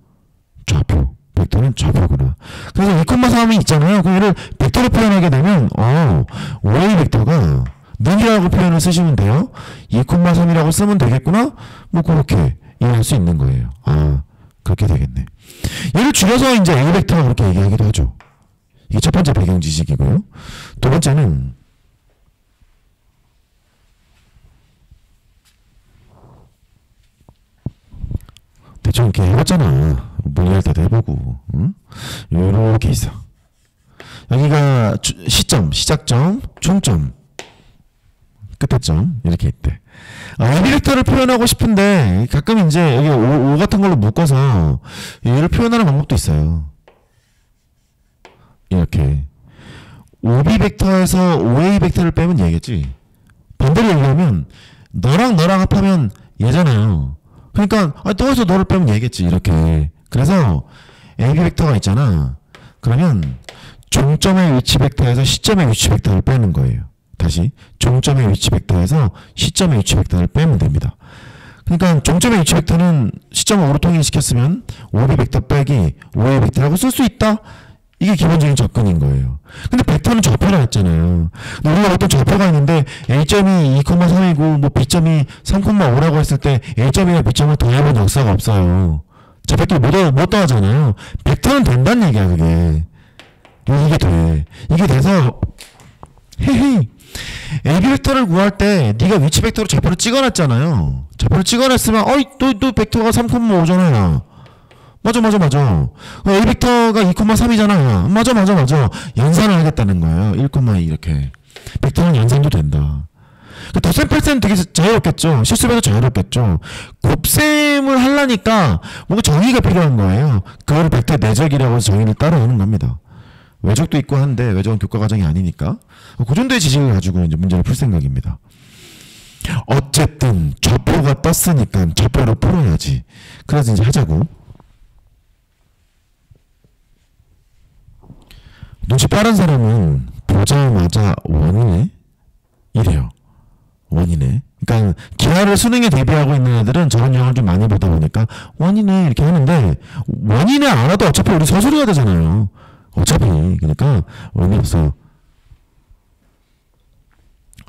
좌표. 벡터는 좌표구나. 그래서 2,3이 있잖아요. 그 얘를 벡터로 표현하게 되면 OA 벡터가 능이라고 표현을 쓰시면 돼요. 2,3이라고 쓰면 되겠구나. 뭐 그렇게 이해할 수 있는 거예요. 그렇게 되겠네. 얘를 줄여서 이제 A 벡터가 그렇게 얘기하기도 하죠. 이게 첫 번째 배경 지식이고요. 두 번째는 대충 이렇게 해봤잖아. 문의할 때도 해보고 응? 이렇게 있어. 여기가 시점, 시작점, 총점 끝에 점 이렇게 있대. AB 벡터를 표현하고 싶은데 가끔 이제 여기 O 같은 걸로 묶어서 얘를 표현하는 방법도 있어요. 이렇게 OB 벡터에서 OA 벡터를 빼면 얘겠지. 반대로 얘기하면 너랑 너랑 합하면 얘잖아요. 그러니까 또 해서 너를 빼면 얘겠지. 이렇게. 그래서 AB 벡터가 있잖아. 그러면 종점의 위치 벡터에서 시점의 위치 벡터를 빼는 거예요. 다시 종점의 위치 벡터에서 시점의 위치 벡터를 빼면 됩니다. 그러니까 종점의 위치 벡터는 시점을 O로 통일시켰으면 OB 벡터 빼기 OA 벡터라고 쓸 수 있다. 이게 기본적인 접근인 거예요. 근데 벡터는 좌표라 했잖아요. 근데 우리가 어떤 좌표가 있는데 A점이 2,3이고 뭐 B점이 3,5라고 했을 때 A점이나 B점을 더해본 역사가 없어요. 좌표끼리 못 더하잖아요. 벡터는 된다는 얘기야 그게. 이게 돼. 이게 돼서 헤헤 AB 벡터를 구할 때 네가 위치 벡터로 좌표를 찍어놨잖아요. 좌표를 찍어놨으면 또 벡터가 3,5잖아. 맞아. A 벡터가 2,3이잖아. 맞아. 연산을 하겠다는 거예요. 1,2 이렇게. 벡터는 연산도 된다. 덧셈 되게 자유롭겠죠. 실습에도 자유롭겠죠. 곱셈을 하려니까 뭔가 정의가 필요한 거예요. 그걸 벡터 내적이라고 해서 정의를 따라오는 겁니다. 외적도 있고 한데 외적은 교과 과정이 아니니까 그 정도의 지식을 가지고 이제 문제를 풀 생각입니다. 어쨌든 좌표가 떴으니까 좌표로 풀어야지. 그래서 이제 하자고. 눈치 빠른 사람은 보자마자 원이네? 이래요. 원이네. 그러니까 기하를 수능에 대비하고 있는 애들은 저런 영화를 좀 많이 보다 보니까 원이네 이렇게 하는데 원이네 알아도 어차피 우리 서술해야 되잖아요. 어차피. 그러니까 원이 없어.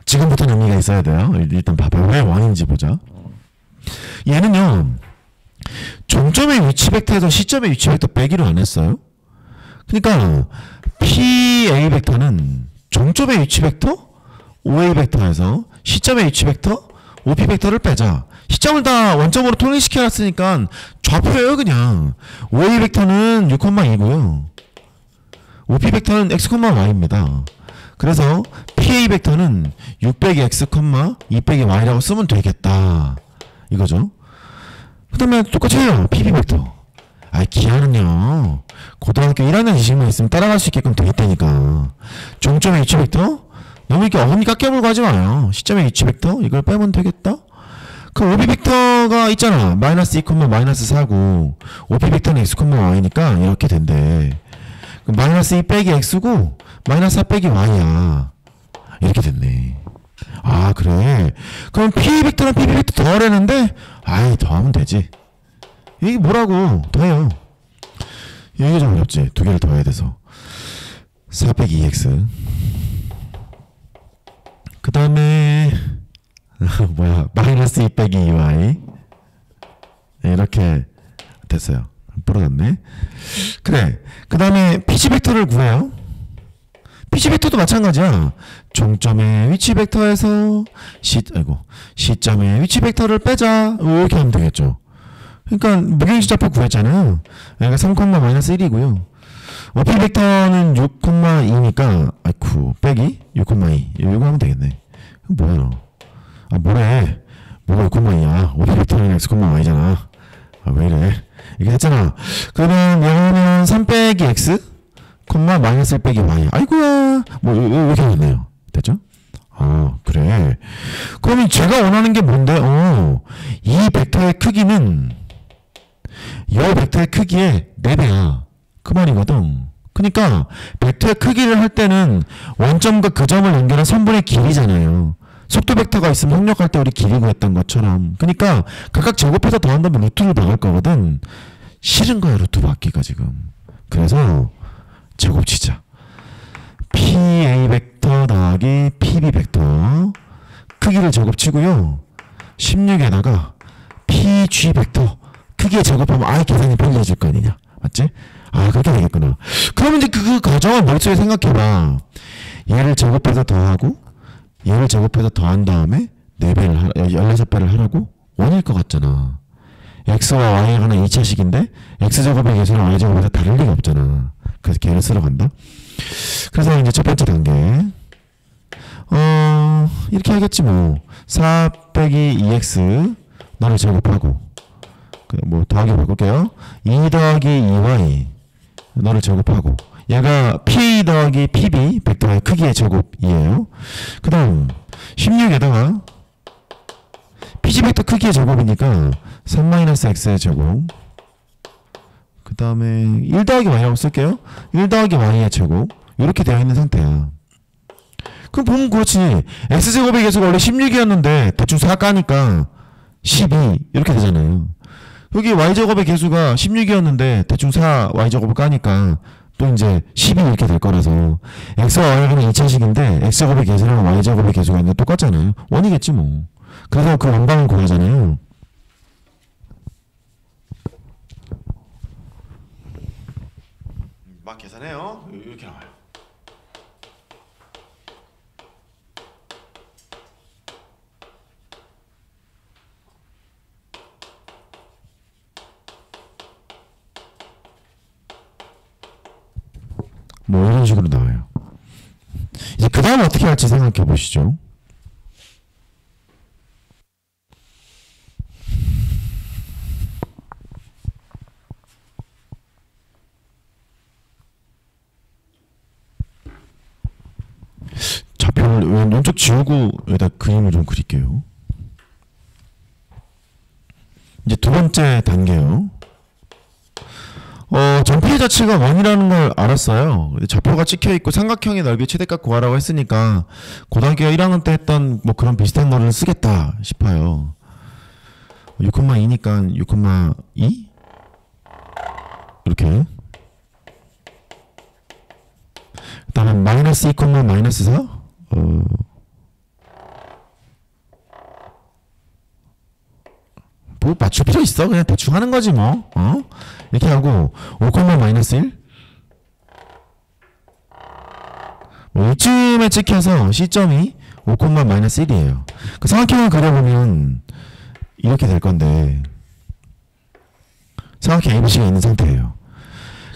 지금부터는 의미가 있어야 돼요. 일단 봐봐요. 왜 원인지 보자. 얘는요. 종점의 위치 벡터에서 시점의 위치 벡터 빼기로 안 했어요. 그러니까 PA 벡터는 종점의 위치 벡터 OA 벡터에서 시점의 위치 벡터 OP 벡터를 빼자. 시점을 다 원점으로 통일시켜놨으니까 좌표예요 그냥. OA 벡터는 6,2고요. OP 벡터는 x, y입니다. 그래서 PA 벡터는 6 빼기 x, 2 빼기 y라고 쓰면 되겠다. 이거죠. 그 다음에 똑같이 해요. PB 벡터. 기하는요. 고등학교 1학년 지식만 있으면 따라갈 수 있게끔 되겠다니까. 종점의 위치 벡터? 너무 이렇게 어금니 깎여물고 하지 마요. 시점의 위치 벡터? 이걸 빼면 되겠다. 그 OB 벡터가 있잖아. 마이너스 2, 마이너스 4고 OP 벡터는 x, y니까 이렇게 된대. 마이너스 2 빼기 x고 마이너스 4 빼기 y야. 이렇게 됐네. 그래. 그럼 PA 벡터랑 PB 벡터 더하려는데 더하면 되지. 이게 뭐라고 더해요. 이게 좀 어렵지. 두 개를 더해야 돼서 4 빼기 2x 그 다음에 마이너스 2 빼기 2y 이렇게 됐어요. 부러졌네. 그래. 그 다음에 PC 벡터를 구해요. PC 벡터도 마찬가지야. 종점의 위치 벡터에서 시점의 위치 벡터를 빼자. 이렇게 하면 되겠죠. 그러니까 무게인수 좌표 구했잖아요. 여기가 3, 마이너스 1이고요. OP 벡터는 6,2니까 빼기 6,2 이거 하면 되겠네. 뭐야? 뭐래? 뭐가 6,2야? OP 벡터는 x, y잖아. 왜 이래? 이게 했잖아. 그러면 여기는 3 빼기 x, 마이너스 1 빼기 y. 아이고야. 이렇게 됐네요. 됐죠? 그래. 그러면 제가 원하는 게 뭔데? 이 벡터의 크기는 이 벡터의 크기의 4배야. 그 말이거든. 그러니까 벡터의 크기를 할 때는 원점과 그 점을 연결한 선분의 길이잖아요. 속도 벡터가 있으면 협력할 때 우리 길이 구했던 것처럼. 그러니까 각각 제곱해서 더한다면 루트를 박을 거거든. 싫은 거야 루트 받기가 지금. 그래서 제곱 치자. PA 벡터 더하기 PB 벡터 크기를 제곱 치고요. 16에다가 PG 벡터 크기에 제곱하면 계산이 편리해질 거 아니냐. 맞지? 그렇게 되겠구나. 그러면 이제 그 과정을 머릿속에 생각해봐. 얘를 제곱해서 더하고 얘를 제곱해서 더한 다음에 4배를 16배를 하라고? 원일 것 같잖아. x와 y가 하나 2차식인데 x제곱의 계수는 y제곱에서 다를 리가 없잖아. 그래서 걔를 쓰러 간다. 그래서 이제 첫 번째 단계 이렇게 하겠지 뭐. 4 빼기 2x 너를 제곱하고 뭐 더하기 바꿀게요. 2 더하기 2y 너를 제곱하고 얘가 p 더하기 pb 벡터의 크기의 제곱이에요. 그 다음 16에다가 pg 벡터 크기의 제곱이니까 3-x의 제곱 그 다음에 1 더하기 y라고 쓸게요. 1 더하기 y의 제곱 이렇게 되어 있는 상태야. 그럼 보면 그렇지. x제곱의 개수가 원래 16이었는데 대충 4 까니까 12 이렇게 되잖아요. 여기 y제곱의 개수가 16이었는데 대충 4 y제곱을 까니까 또 이제 12 이렇게 될 거라서 x와 y는 2차식인데 x제곱의 개수랑 y제곱의 개수가 이제 똑같잖아요. 원이겠지 뭐. 그래서 그 원방을 구하잖아요. 막 계산해요. 이렇게 나와요. 뭐 이런 식으로 나와요. 이제 그 다음 어떻게 할지 생각해 보시죠. 좌표를 왼쪽 지우고 여기다 그림을 좀 그릴게요. 이제 두 번째 단계요. 전피의 자체가 1이라는 걸 알았어요. 좌표가 찍혀있고 삼각형의 넓이 최대값 구하라고 했으니까 고등학교 1학년 때 했던 뭐 그런 비슷한 거를 쓰겠다 싶어요. 6,2니까 6,2 이렇게 그 다음에 마이너스 2, 마이너스 4 뭐 맞출 필요 있어? 그냥 대충 하는 거지 뭐. 이렇게 하고 5, 마이너스 1 뭐 이쯤에 찍혀서 시점이 5, 마이너스 1이에요. 그 삼각형을 그려보면 이렇게 될 건데 삼각형 ABC가 있는 상태예요.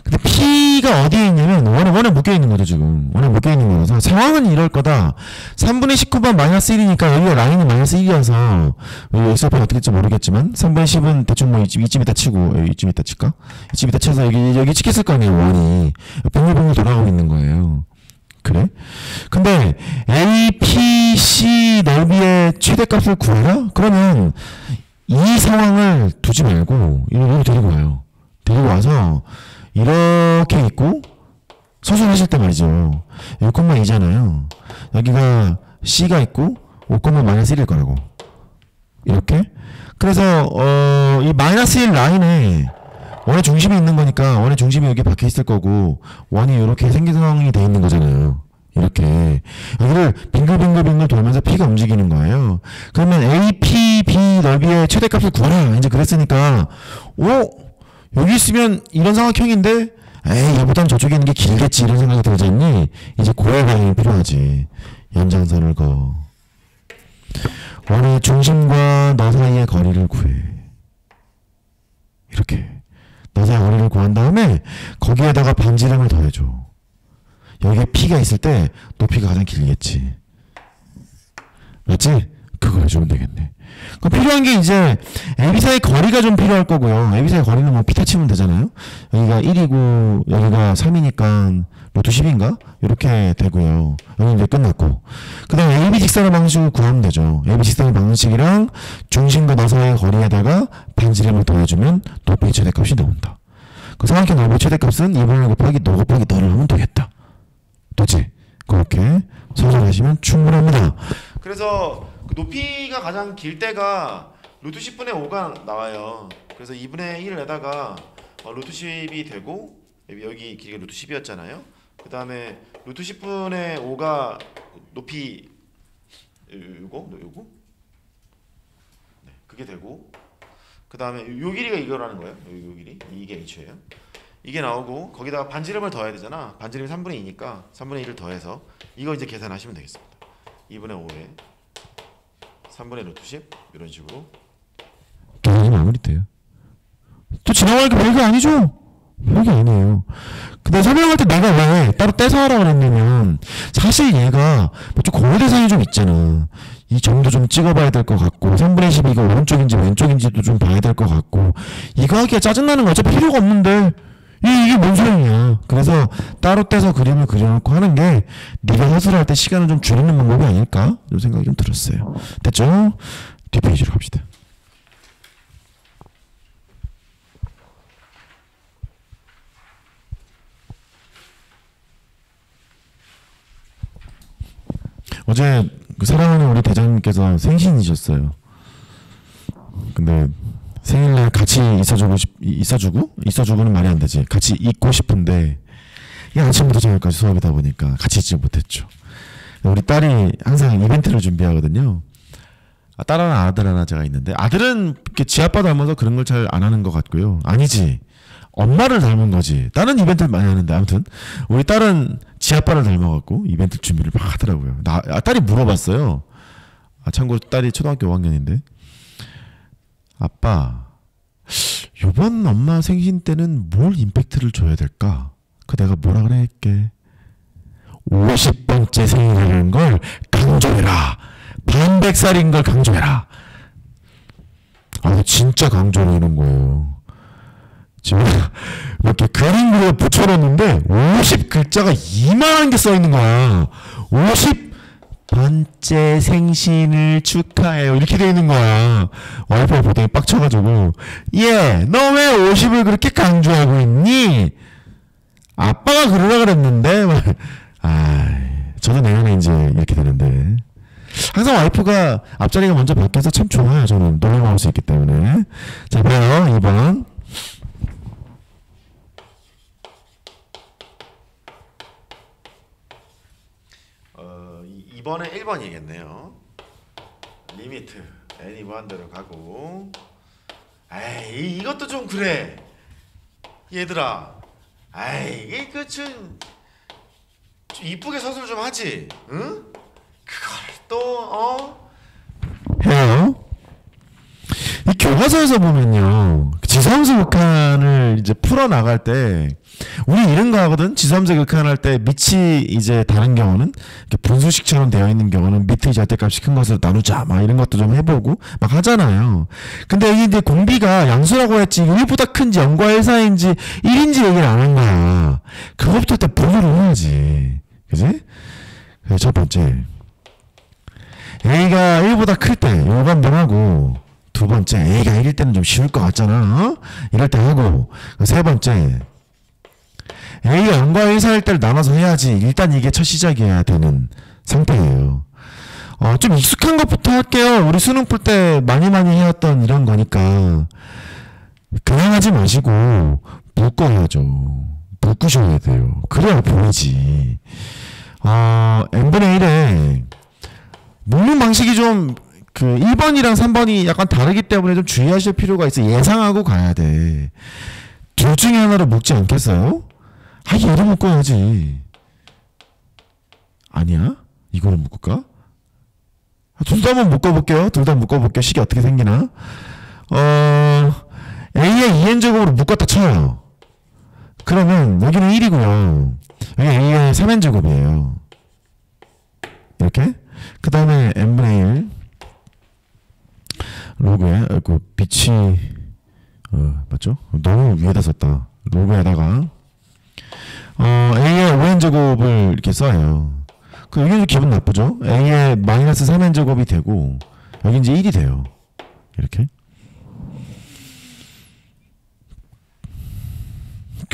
근데 P가 어디에 있냐면 원에 묶여 있는 거죠. 지금 원에 묶여 있는 거라서 상황은 이럴 거다. 3분의 19번 마이너스 1이니까 여기가 라인은 마이너스 1이어서 x좌표 어떻게 될지 모르겠지만 3분의 10은 대충 뭐 이쯤 있다 치고 이쯤 있다 칠까? 이쯤 있다 쳐서 여기 찍혔을 거 아니에요. 원이 빙글빙글 돌아가고 있는 거예요. 그래? 근데 A, P, C 넓이의 최대값을 구해라? 그러면 이 상황을 두지 말고 이걸 데리고 와요. 데리고 와서 이렇게 있고 서술하실 때 말이죠. 6,2잖아요. 여기가 C가 있고 5, 마이너스 1일 거라고. 이렇게. 그래서 이 마이너스 1 라인에 원의 중심이 있는 거니까 원의 중심이 여기 박혀 있을 거고 원이 이렇게 생긴 상황이 돼 있는 거잖아요. 이렇게 여기를 빙글빙글 돌면서 P가 움직이는 거예요. 그러면 A, P, B 넓이의 최대값을 구하라 이제 그랬으니까 여기 있으면 이런 삼각형인데 에이 얘보단 저쪽에 있는 게 길겠지 이런 생각이 들지 않니? 이제 고의 방향이 필요하지. 연장선을 그어 원의 중심과 너 사이의 거리를 구해. 이렇게 너 사이의 거리를 구한 다음에 거기에다가 반지름을 더해줘. 여기에 P가 있을 때 높이가 가장 길겠지. 맞지? 그걸 해주면 되겠네. 그럼 필요한 게 이제 AB 사이 거리가 좀 필요할 거고요. AB 사이 거리는 뭐 피타 치면 되잖아요. 여기가 1이고 여기가 3이니까 루트 10인가? 이렇게 되고요. 여기 이제 끝났고. 그 다음에 AB 직선의 방식으로 구하면 되죠. AB 직선의 방식이랑 중심과 너 사이의 거리에다가 반지름을 더해주면 높이의 최대값이 나온다. 그 삼각형 넓이의 최대값은 2분의 곱하기 너 곱하기 너를 하면 되겠다. 됐지? 그렇게 서술하시면 충분합니다. 그래서 그 높이가 가장 길 때가 루트 10분의 5가 나와요. 그래서 2분의 1에다가 루트 10이 되고 여기 길이가 루트 10이었잖아요. 그 다음에 루트 10분의 5가 높이 요거 네, 그게 되고 그 다음에 요 길이가 이거라는 거예요. 요 길이 이게 h예요. 이게 나오고 거기다가 반지름을 더해야 되잖아. 반지름이 3분의 2니까 3분의 1을 더해서 이거 이제 계산하시면 되겠습니다. 2분의 5에 3분의 루트 10 이런 식으로 계산이 마무리돼요. 또 지나가니까 별거 아니죠? 별게 아니에요. 근데 설명할 때 내가 왜 따로 떼서 하라 그랬냐면 사실 얘가 좀 고려 대상이 좀 있잖아. 이 점도 좀 찍어봐야 될 것 같고 3분의 12가 오른쪽인지 왼쪽인지도 좀 봐야 될 것 같고 이거 하기가 짜증나는 거 어차피 필요가 없는데 이게 뭔 소용이야. 그래서 따로 떼서 그림을 그려놓고 하는 게 네가 허술할 때 시간을 좀 줄이는 방법이 아닐까? 이런 생각이 좀 들었어요. 됐죠? 뒷페이지로 갑시다. 어제 그 사랑하는 우리 대장님께서 생신이셨어요. 근데 생일날 같이 있어주고는 말이 안 되지. 같이 있고 싶은데 이 아침부터 저녁까지 수업이다 보니까 같이 있지 못했죠. 우리 딸이 항상 이벤트를 준비하거든요. 딸 하나 아들 하나 제가 있는데 아들은 이렇게 지 아빠 닮아서 그런 걸 잘 안 하는 것 같고요. 아니지. 엄마를 닮은 거지. 다른 이벤트를 많이 하는데 아무튼 우리 딸은 지 아빠를 닮아갖고 이벤트 준비를 막 하더라고요. 딸이 물어봤어요. 참고로 딸이 초등학교 5학년인데 아빠 요번 엄마 생신 때는 뭘 임팩트를 줘야 될까? 내가 뭐라 그랬게 50번째 생일이라는 걸 강조해라. 반백살인 걸 강조해라. 진짜 강조를 하는 거예요. 지금 이렇게 그림 그려 붙여놨는데 50글자가 이만한 게 써있는 거야. 50번째 생신을 축하해요. 이렇게 돼 있는 거야. 와이프가 보더니 빡쳐가지고 너 왜 50을 그렇게 강조하고 있니? 아빠가 그러라 그랬는데 저도 내년에 이제 이렇게 되는데 항상 와이프가 앞자리가 먼저 바뀌어서 참 좋아요. 저는 놀러올 수 있기 때문에. 자, 봐요. 2번. 이번에 1번이겠네요. 리미트 n이 무한대로 가고 이것도 좀 그래 얘들아. 이게 좀 이쁘게 서술 좀 하지. 응? 그걸 또 해요. 이 교과서에서 보면요 지수함수 극한을 이제 풀어 나갈 때 우리 이런 거 하거든. 지수함수 극한 할 때 밑이 이제 다른 경우는 분수식처럼 되어 있는 경우는 밑의 절대값이 큰 것으로 나누자 막 이런 것도 좀 해보고 막 하잖아요. 근데 이게 이제 공비가 양수라고 했지 1보다 큰지 0과 1 사이인지 1인지 얘기를 안 한 거야. 그것부터 일단 분류를 해야지. 그지? 그래서 첫 번째 A가 1보다 클 때 요거 한 번 하고 두 번째 A가 1일 때는 좀 쉬울 것 같잖아. 이럴 때 하고 세 번째 A가 0과 1 사이일 때를 나눠서 해야지. 일단 이게 첫 시작이어야 되는 상태예요. 좀 익숙한 것부터 할게요. 우리 수능 풀 때 많이 해왔던 이런 거니까 그냥 하지 마시고 묶어야죠. 묶으셔야 돼요. 그래야 보이지. n분의 1에 묶는 방식이 좀 1번이랑 3번이 약간 다르기 때문에 좀 주의하실 필요가 있어. 예상하고 가야 돼. 둘 중에 하나를 묶지 않겠어요? 얘를 묶어야지. 아니야? 이거를 묶을까? 둘 다 한번 묶어볼게요. 둘 다 묶어볼게요. 식이 어떻게 생기나? A의 2n제곱으로 묶었다 쳐요. 그러면 여기는 1이고요. 여기 A의 3n제곱이에요. 이렇게. 그 다음에 n분의 1 로그에 빛이 맞죠? 너무 위에다 썼다. 로그에다가 A의 5n제곱을 이렇게 써요. 여기는 기분 나쁘죠? A의 마이너스 3n제곱이 되고 여기 이제 1이 돼요. 이렇게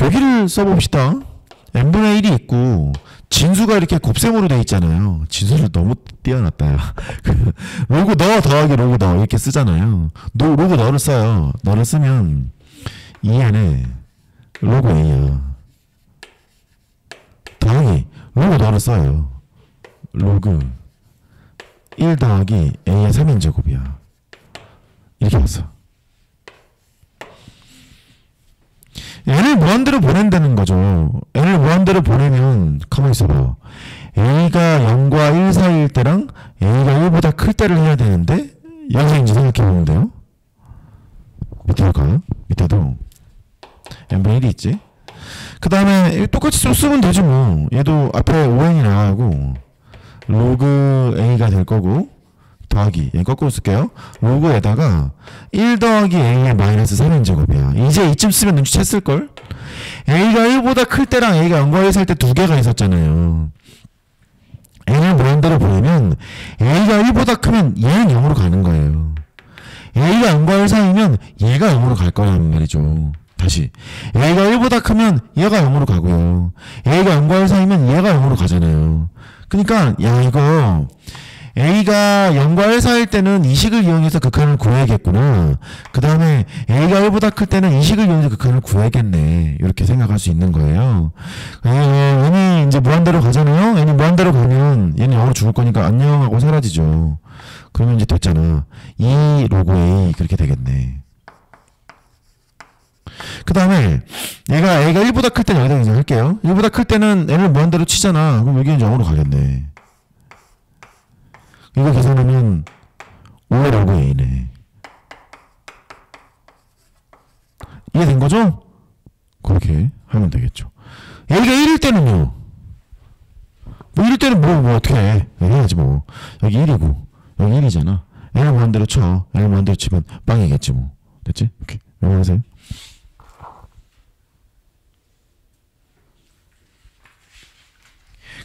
여기를 써봅시다. n분의 1이 있고 진수가 이렇게 곱셈으로 돼 있잖아요. 진수를 너무 띄워놨다. 로그 너 더하기 로그 너 이렇게 쓰잖아요. 로그 너를 써요. 너를 쓰면 이 안에 로그 A야. 더하기 로그 너를 써요. 로그 1 더하기 A의 3n제곱이야. 이렇게 왔어. n을 무한대로 보낸다는 거죠. n을 무한대로 보내면 가만히 있어봐. A가 0과 1 사이일 때랑 A가 1보다 클 때를 해야 되는데 여기서 이제 생각해보면 돼요. 밑으로 가. 밑에도 n분의 1이 있지. 그 다음에 똑같이 좀 쓰면 되지 뭐. 얘도 앞에 5n이 나가고 로그 a가 될 거고 더하기 얘 거꾸로 쓸게요. 로그에다가 1 더하기 a의 마이너스 3n 제곱이야. 이제 이쯤 쓰면 눈치챘을걸? a가 1보다 클 때랑 a가 0과 1 살 때 두 개가 있었잖아요. n을 무한대로 보내면 a가 1보다 크면 얘는 0으로 가는 거예요. a가 0과 1 사이면 얘가 0으로 갈 거란 말이죠. 다시 a가 1보다 크면 얘가 0으로 가고요. a가 0과 1 사이면 얘가 0으로 가잖아요. 그러니까 야 이거 a가 0과 1 사이일 때는 이 식을 이용해서 극한을 구해야겠구나. 그 다음에 a가 1보다 클 때는 이 식을 이용해서 극한을 구해야겠네. 이렇게 생각할 수 있는 거예요. n이 이제 무한대로 가잖아요. n이 무한대로 가면 얘는 0으로 죽을 거니까 안녕 하고 사라지죠. 그러면 이제 됐잖아. 2 로그 a 그렇게 되겠네. 그 다음에 a가 1보다 클 때는 여기다 할게요. 1보다 클 때는 n을 무한대로 치잖아. 그럼 여기는 0으로 가겠네. 이거 계산하면 5 로그 a네. 이해된 거죠? 그렇게 하면 되겠죠. a가 1일 때는요. 뭐 1일 때는 뭐 어떻게 해. 해야지 뭐. 여기 1이고 여기 1이잖아. n을 무한대로 쳐. n을 무한대로 치면 빵이겠지 뭐. 됐지? 오케이. 넘어가세요.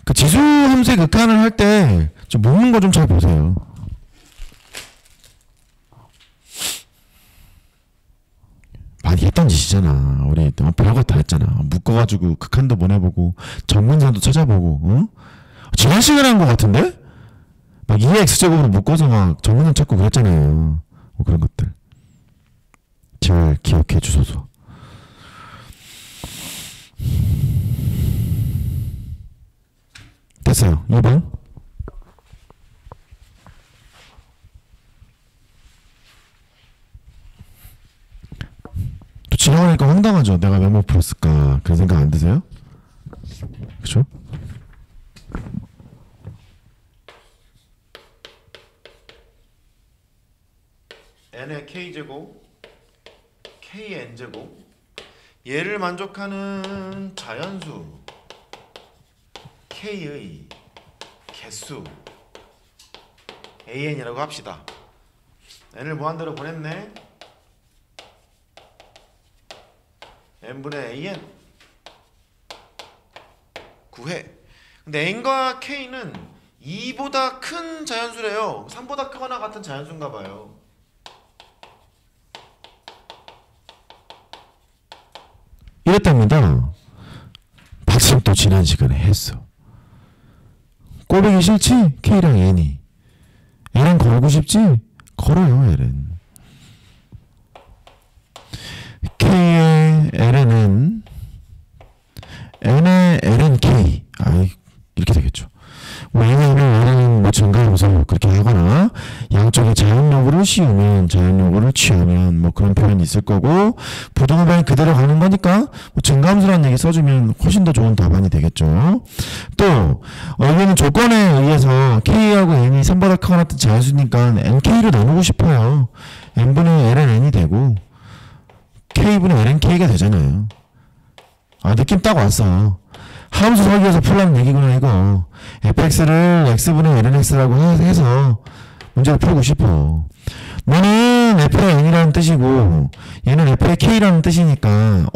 그 지수 함수의 극한을 할 때 좀 묶는 거 좀 잘 보세요. 많이 했던 짓이잖아. 우리 별거 다 했잖아. 묶어가지고 극한도 보내보고 전문사도 찾아보고 어? 지난 시간에 한 거 같은데? 막 2의 x제곱으로 묶어서 막 전문사 찾고 그랬잖아요. 뭐 그런 것들 잘 기억해 주소서. 됐어요. 2번. 또 지나가니까 황당하죠. 내가 왜 못 풀었을까. 그런 생각 안 드세요? 그쵸? n의 k제곱 kn제곱 얘를 만족하는 자연수 k의 개수 an이라고 합시다. n을 무한대로 보냈네. n분의 an 구해. 근데 n과 k는 2보다 큰 자연수래요. 3보다 크거나 같은 자연수인가 봐요. 이랬답니다. 박심 또 지난 시간에 했어. 꼴보기 싫지? K랑 N이. N은 걸고 싶지? 걸어요, N은. K의 LN은 N의 LN K. 이렇게 되겠죠. 왜냐하면 뭐 증가함수 그렇게 하거나 양쪽에 자연요구를 씌우면 자연요구를 취하면 뭐 그런 표현이 있을 거고 부등호방이 그대로 가는 거니까 뭐 증가함수라는 얘기 써주면 훨씬 더 좋은 답안이 되겠죠. 또 여기는 조건에 의해서 K하고 N이 3보다 크거나 같은 자연수니까 NK로 나누고 싶어요. N분의 LN이 되고 K분의 LNK가 되잖아요. 느낌 딱 왔어. 함수 설계해서 풀라는 얘기구나 이거. fx를 x분의 lnx라고 해서 문제를 풀고 싶어. 너는 f의 n이라는 뜻이고 얘는 f의 k라는 뜻이니까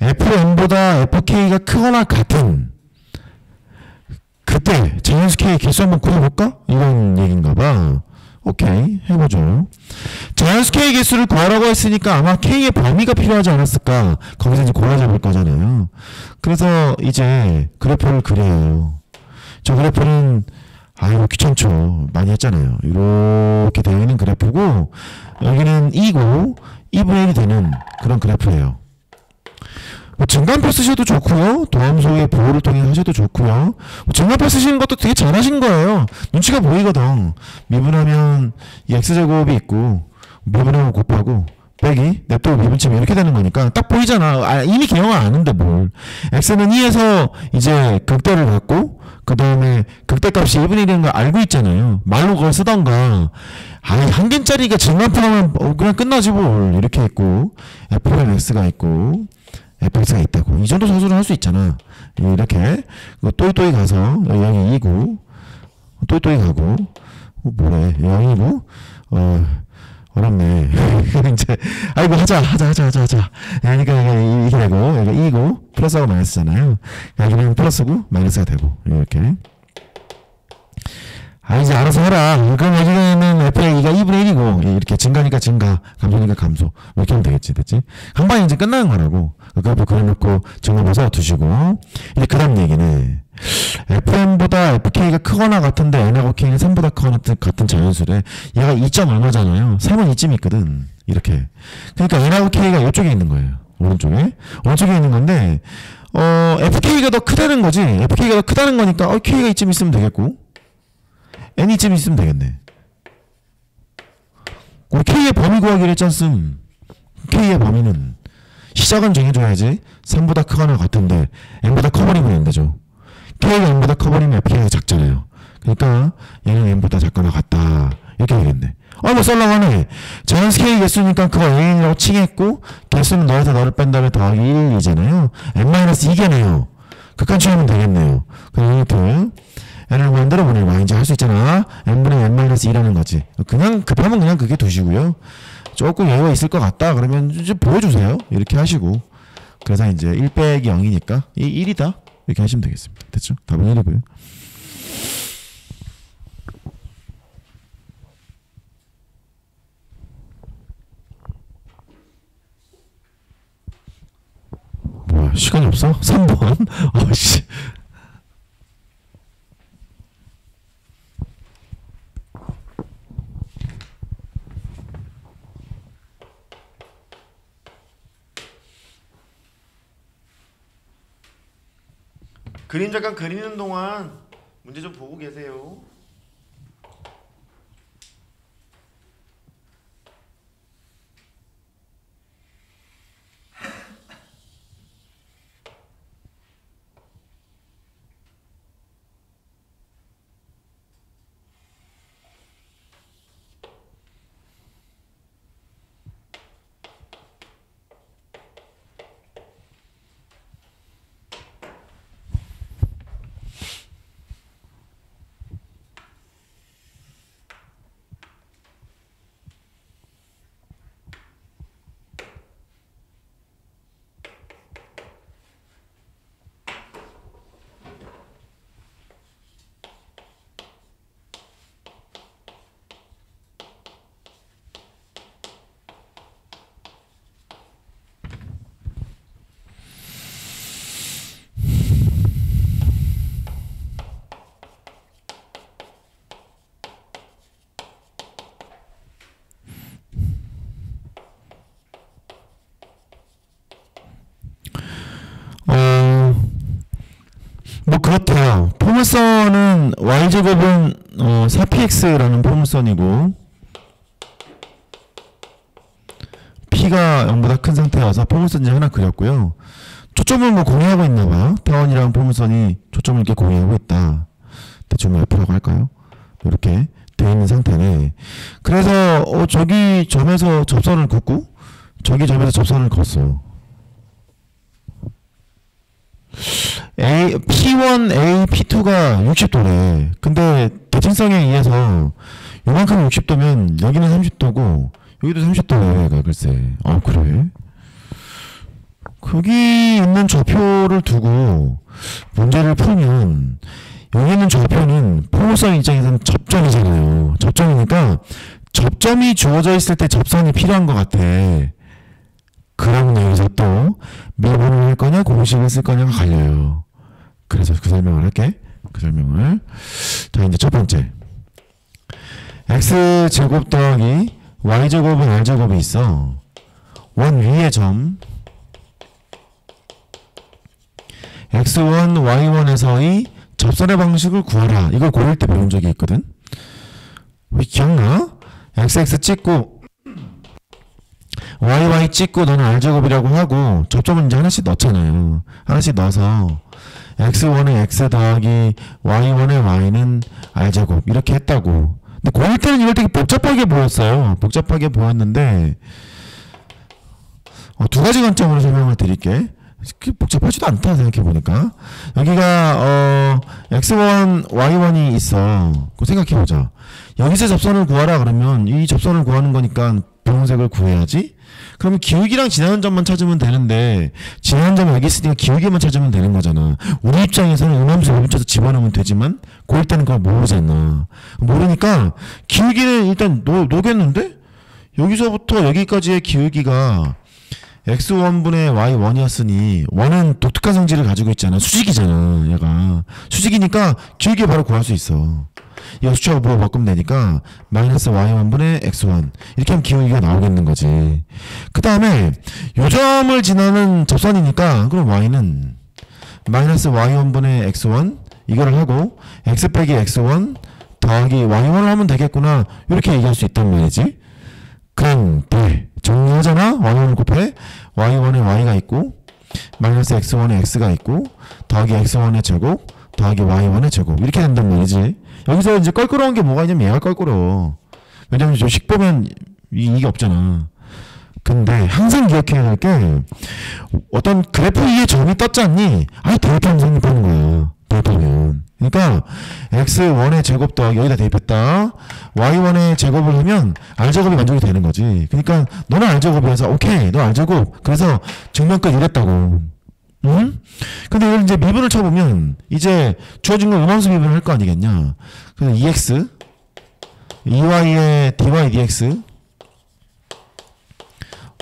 fn보다 fk가 크거나 같은 그때 자연수 k의 개수 한번 구해볼까? 이런 얘기인가 봐. 오케이, 해보죠. 자연수 K의 개수를 구하라고 했으니까 아마 K의 범위가 필요하지 않았을까? 거기서 이제 골라잡을 거잖아요. 그래서 이제 그래프를 그려요. 저 그래프는 귀찮죠. 많이 했잖아요. 이렇게 되어 있는 그래프고 여기는 2고 2분의 1이 되는 그런 그래프예요. 증간표 쓰셔도 좋고요. 도함수의 보호를 통해 하셔도 좋고요. 증간표 쓰시는 것도 되게 잘하신 거예요. 눈치가 보이거든. 미분하면 이 x제곱이 있고 미분하고 곱하고 빼기 냅두고 미분치면 이렇게 되는 거니까 딱 보이잖아. 이미 개형을 아는데 뭘. x는 2에서 이제 극대를 갖고 그 다음에 극대값이 1분의 1이라는 걸 알고 있잖아요. 말로 그걸 쓰던가 한 개짜리가 증간표 하면 그냥 끝나지 뭘. 이렇게 있고 fn x가 있고 fx가 있다고. 이 정도 서술은 할 수 있잖아. 이렇게 또이 가서 여기 2구 또이 가고 뭐래 0이고 어렵네. 이제 아이고 하자. 그러니까 이게 되고 여기 2고 플러스하고 마이너스잖아요. 여기는 플러스고 마이너스가 되고 이렇게. 이제 알아서 해라. 그럼 여기는 fA가 2분의 1이고 이렇게 증가니까 증가, 감소니까 감소 이렇게 하면 되겠지, 됐지? 한방에 이제 끝나는 거라고. 그거 그려놓고 정리해서 두시고. 이제 그 다음 얘기는 fm보다 fk가 크거나 같은데 n하고 k는 3보다 크거나 같은 자연수래. 얘가 2점 얼마잖아요. 3은 이쯤 있거든. 이렇게. 그러니까 n하고 k가 이쪽에 있는 거예요. 오른쪽에 있는 건데 fk가 더 크다는 거지. fk가 더 크다는 거니까 k가 이쯤 있으면 되겠고 n이 쯤 있으면 되겠네. 우리 k의 범위 구하기로 했잖음. k의 범위는 시작은 정해줘야지. 3보다 크거나 같은데 n보다 커버리면 안 되죠. k가 n보다 커버리면 fk가 작잖아요. 그러니까 얘는 n보다 작거나 같다 이렇게 되겠네. 뭐 썰라고 하네. 자연수 k 개수니까 그거 n이라고 칭했고 개수는 너에서 너를 뺀 다음에 더하기 1이잖아요. n-2개네요. 극한 취하면 되겠네요. 그럼 이렇게 n을 만들어 보내고 이제 할 수 있잖아. n분의 n-2라는 거지. 그냥 급하면 그냥 그게 두시고요. 조금 여유가 있을 것 같다 그러면 이제 보여주세요. 이렇게 하시고. 그래서 이제 1 빼기 0이니까 1이다 이렇게 하시면 되겠습니다. 됐죠? 답은 1이고요. 뭐야 시간이 없어? 3번 어씨 그림 잠깐 그리는 동안 문제 좀 보고 계세요. 뭐 그렇대요. 포물선은 y제곱은 4px라는 포물선이고 p가 0보다 큰 상태여서 포물선 하나 그렸고요. 초점을 뭐 공유하고 있나봐. 타원이랑 포물선이 초점을 이렇게 공유하고 있다. 대충 F라고 할까요? 이렇게 되어 있는 상태네. 그래서 저기 점에서 접선을 긋고 저기 점에서 접선을 걷어요. P1, A, P2가 60도래. 근데 대칭성에 의해서 요만큼 60도면 여기는 30도고 여기도 30도래. 글쎄. 그래? 거기 있는 좌표를 두고 문제를 풀면 여기 있는 좌표는 포물선 입장에서는 접점이잖아요. 접점이니까 접점이 주어져 있을 때 접선이 필요한 것 같아. 그러면 여기서 또 미분을 할 거냐 공식을 쓸 거냐가 갈려요. 그래서 그 설명을 할게. 그 설명을. 자 이제 첫 번째 x제곱 더하기 y제곱은 r제곱이 있어. 원 위의 점 x1, y1에서의 접선의 방식을 구하라. 이걸 고를 때 배운 적이 있거든. 기억나? xx 찍고 yy 찍고 너는 r제곱이라고 하고 접점은 이제 하나씩 넣잖아요. 하나씩 넣어서 x1에 x 더하기 y1에 y는 r제곱 이렇게 했다고. 근데 고일 때는 이걸 되게 복잡하게 보였어요. 복잡하게 보였는데 두 가지 관점으로 설명을 드릴게. 복잡하지도 않다 생각해보니까. 여기가 x1, y1이 있어. 그거 생각해보자. 여기서 접선을 구하라 그러면 이 접선을 구하는 거니까 분홍색을 구해야지. 그러면 기울기랑 지나는 점만 찾으면 되는데 지나는 점 여기 있으니까 기울기만 찾으면 되는 거잖아. 우리 입장에서는 음함수 붙여서 집어넣으면 되지만 고일 때는 그걸 모르잖아. 모르니까 기울기는 일단 녹였는데 여기서부터 여기까지의 기울기가 x1분의 y1이었으니 1은 독특한 성질을 가지고 있잖아. 수직이잖아. 얘가 수직이니까 기울기 바로 구할 수 있어. 이거 수축하고 부호 바꾸면 되니까 마이너스 y1분의 x1 이렇게 하면 기울기가 나오겠는 거지. 그 다음에 요점을 지나는 접선이니까 그럼 y는 마이너스 y1분의 x1 이거를 하고 x 빼기 x1 더하기 y1을 하면 되겠구나 이렇게 얘기할 수 있단 말이지. 그런데 정리하잖아. y1을 곱해 y1에 y가 있고 마이너스 x1에 x가 있고 더하기 x1의 제곱 더하기 y1의 제곱 이렇게 된단 말이지. 여기서 이제 껄끄러운 게 뭐가 있냐면 얘가 껄끄러워. 왜냐면 저 식 보면 이게 없잖아. 근데 항상 기억해야 할 게 어떤 그래프 위에 점이 떴지 않니? 아예 대입하면 성립하는 거야. 대입하면. 그러니까 x1의 제곱 더하기 여기다 대입했다. y1의 제곱을 하면 r제곱이 만족이 되는 거지. 그러니까 너는 r제곱이어서 오케이 너 r제곱. 그래서 증명까지 이랬다고. 응? 근데 이걸 이제 미분을 쳐보면 이제 주어진 걸 음함수 미분을 할 거 아니겠냐. 그래서 2x 2y의 dy dx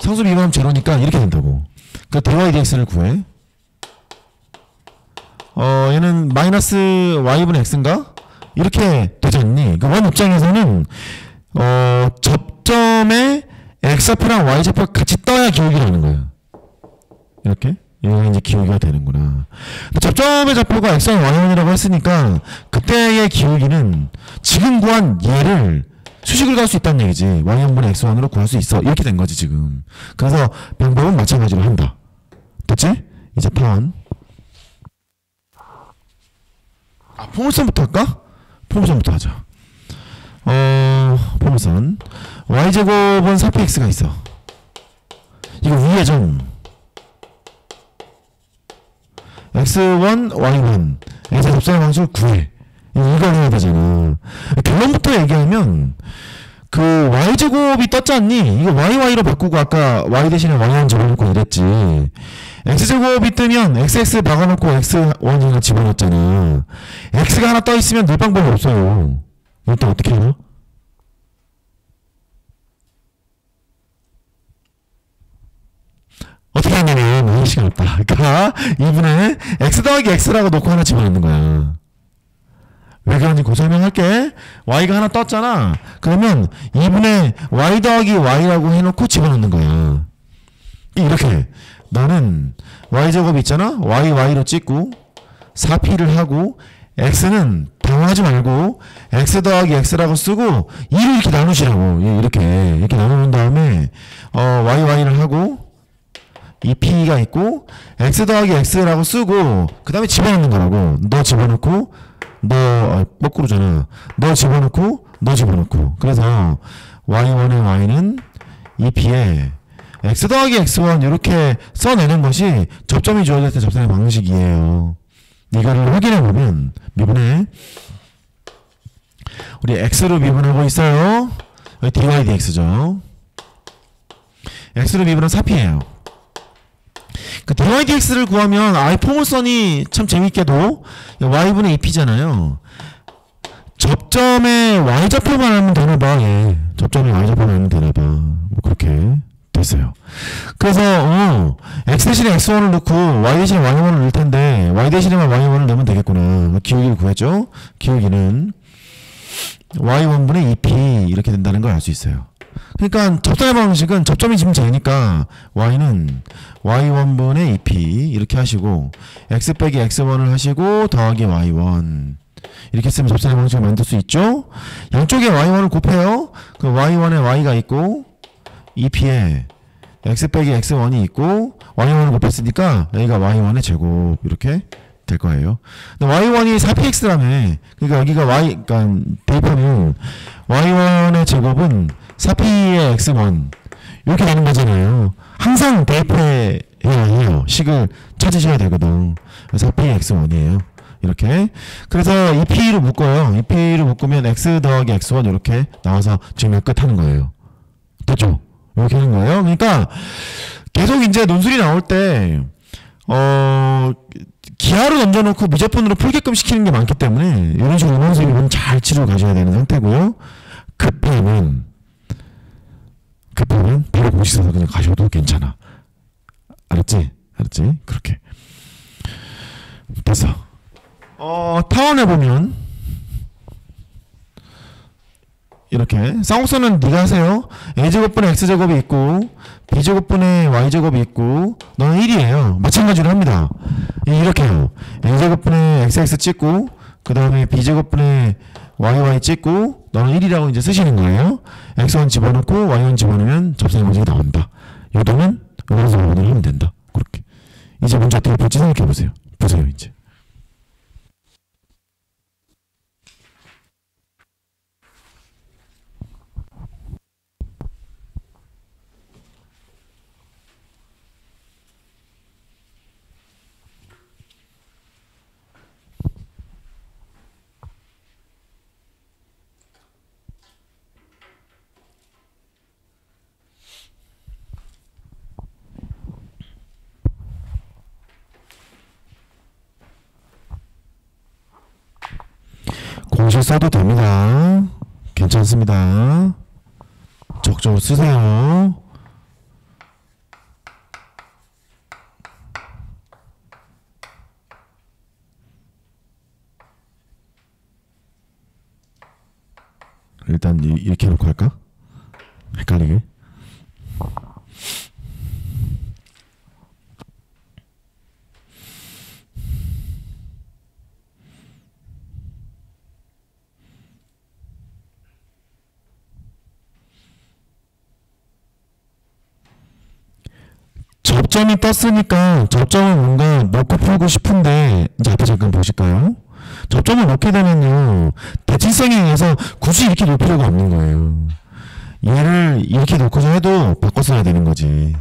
상수 미분하면 제로니까 이렇게 된다고. 그러니까 dy dx를 구해. 얘는 마이너스 y분의 x인가? 이렇게 되지 않니? 그 원 입장에서는 접점에 x좌표랑 y좌표가 같이 떠야 기울기 나는 거야. 이렇게. 이게 이제 기울기가 되는구나. 접점의 좌표가 x1, y1이라고 했으니까 그때의 기울기는 지금 구한 얘를 수식을 갈 수 있다는 얘기지. y1분의 x1으로 구할 수 있어. 이렇게 된 거지 지금. 그래서 방법은 마찬가지로 한다. 됐지? 이제 편. 포물선부터 할까? 포물선부터 하자. 포물선 y제곱은 4px가 있어. 이거 위에 점 x1, y1 에서 접선의 방식을 구해. 이걸 해야 되잖아. 결론부터 얘기하면 그 y제곱이 떴지 않니? 이거 y로 바꾸고 아까 y 대신에 y1 집어넣고 이랬지. x제곱이 뜨면 xx 박아놓고 x1 하나 집어넣었잖아. x가 하나 떠있으면 넣을 방법이 없어요. 이때 어떻게 하나? 어떻게 하냐면 시간 없다. 그러니까 2분의 x 더하기 x라고 놓고 하나 집어넣는 거야. 왜 그런지 그 설명할게. y가 하나 떴잖아. 그러면 2분의 y 더하기 y라고 해놓고 집어넣는 거야. 이렇게 너는 y제곱 있잖아. y로 찍고 4p를 하고 x는 당황하지 말고 x 더하기 x라고 쓰고 2를 이렇게 나누시라고. 이렇게 나누는 다음에 y를 하고 이 p가 있고 x 더하기 x라고 쓰고 그 다음에 집어넣는 거라고. 너 집어넣고 너 거꾸로잖아. 너 집어넣고 너 집어넣고. 그래서 y1의 y는 이 p에 x 더하기 x1 이렇게 써내는 것이 접점이 주어질 때 접선의 방식이에요. 이거를 확인해보면 미분해. 우리 x로 미분하고 있어요. 여기 dy dx죠. x로 미분은 4p예요. 그 dy dx를 구하면 아예 포물선이 참 재밌게도 y분의 2p잖아요. 접점에 y좌표만 하면 되나봐. 예. 접점에 y좌표만 하면 되나봐. 뭐 그렇게 됐어요. 그래서 x 대신에 x1을 넣고 y 대신에 y1을 넣을 텐데 y 대신에만 y1을 넣으면 되겠구나. 기울기를 구했죠. 기울기는 y1분의 2p 이렇게 된다는 걸 알 수 있어요. 그러니까 접선의 방식은 접점이 지금 제니까 y는 y1분의 2p 이렇게 하시고 x 빼기 x1을 하시고 더하기 y1 이렇게 쓰면 접선의 방식을 만들 수 있죠. 양쪽에 y1을 곱해요. 그 y1에 y가 있고 2p에 x 빼기 x1이 있고 y1을 곱했으니까 여기가 y1의 제곱 이렇게 될 거예요. 근데 y1이 4px라며. 그러니까 여기가 그러니까 대입하면 y1의 제곱은 4p의 x1 이렇게 되는 거잖아요. 항상 대입해야 해요. 식을 찾으셔야 되거든. 4p x1이에요. 이렇게. 그래서 이 p로 묶어요. 이 p로 묶으면 x 더하기 x1 이렇게 나와서 증명 끝 하는 거예요. 됐죠? 이렇게 하는 거예요. 그러니까 계속 이제 논술이 나올 때 기하로 던져놓고 미적분으로 풀게끔 시키는 게 많기 때문에 이런 식으로 논술은 잘 치료 가셔야 되는 상태고요. 급하면 바로 공식 써서 그냥 가셔도 괜찮아. 알았지? 그렇게. 됐어. 타원해 보면 이렇게 쌍곡선은 네가 하세요. a제곱분의 x제곱이 있고 b제곱분의 y제곱이 있고 너는 1이에요. 마찬가지로 합니다. 이렇게요. a제곱분의 xx 찍고 그 다음에 b제곱분의 yy 찍고 너는 1이라고 이제 쓰시는 거예요. x1 집어넣고 y1 집어넣으면 접선의 문제가 나온다. 요도는 여기서 확인을 하면 된다. 그렇게. 이제 문제 어떻게 볼지 생각해 보세요. 보세요 이제. 공식 써도 됩니다. 괜찮습니다. 적극적으로 쓰세요. 일단 이렇게 해놓고 할까? 헷갈리게. 접점이 떴으니까 접점을 뭔가 놓고 풀고 싶은데 이제 앞에 잠깐 보실까요? 접점을 놓게 되면요 대칭성에 의해서 굳이 이렇게 놓을 필요가 없는 거예요. 얘를 이렇게 놓고서 해도 바꿔 써야 되는 거지.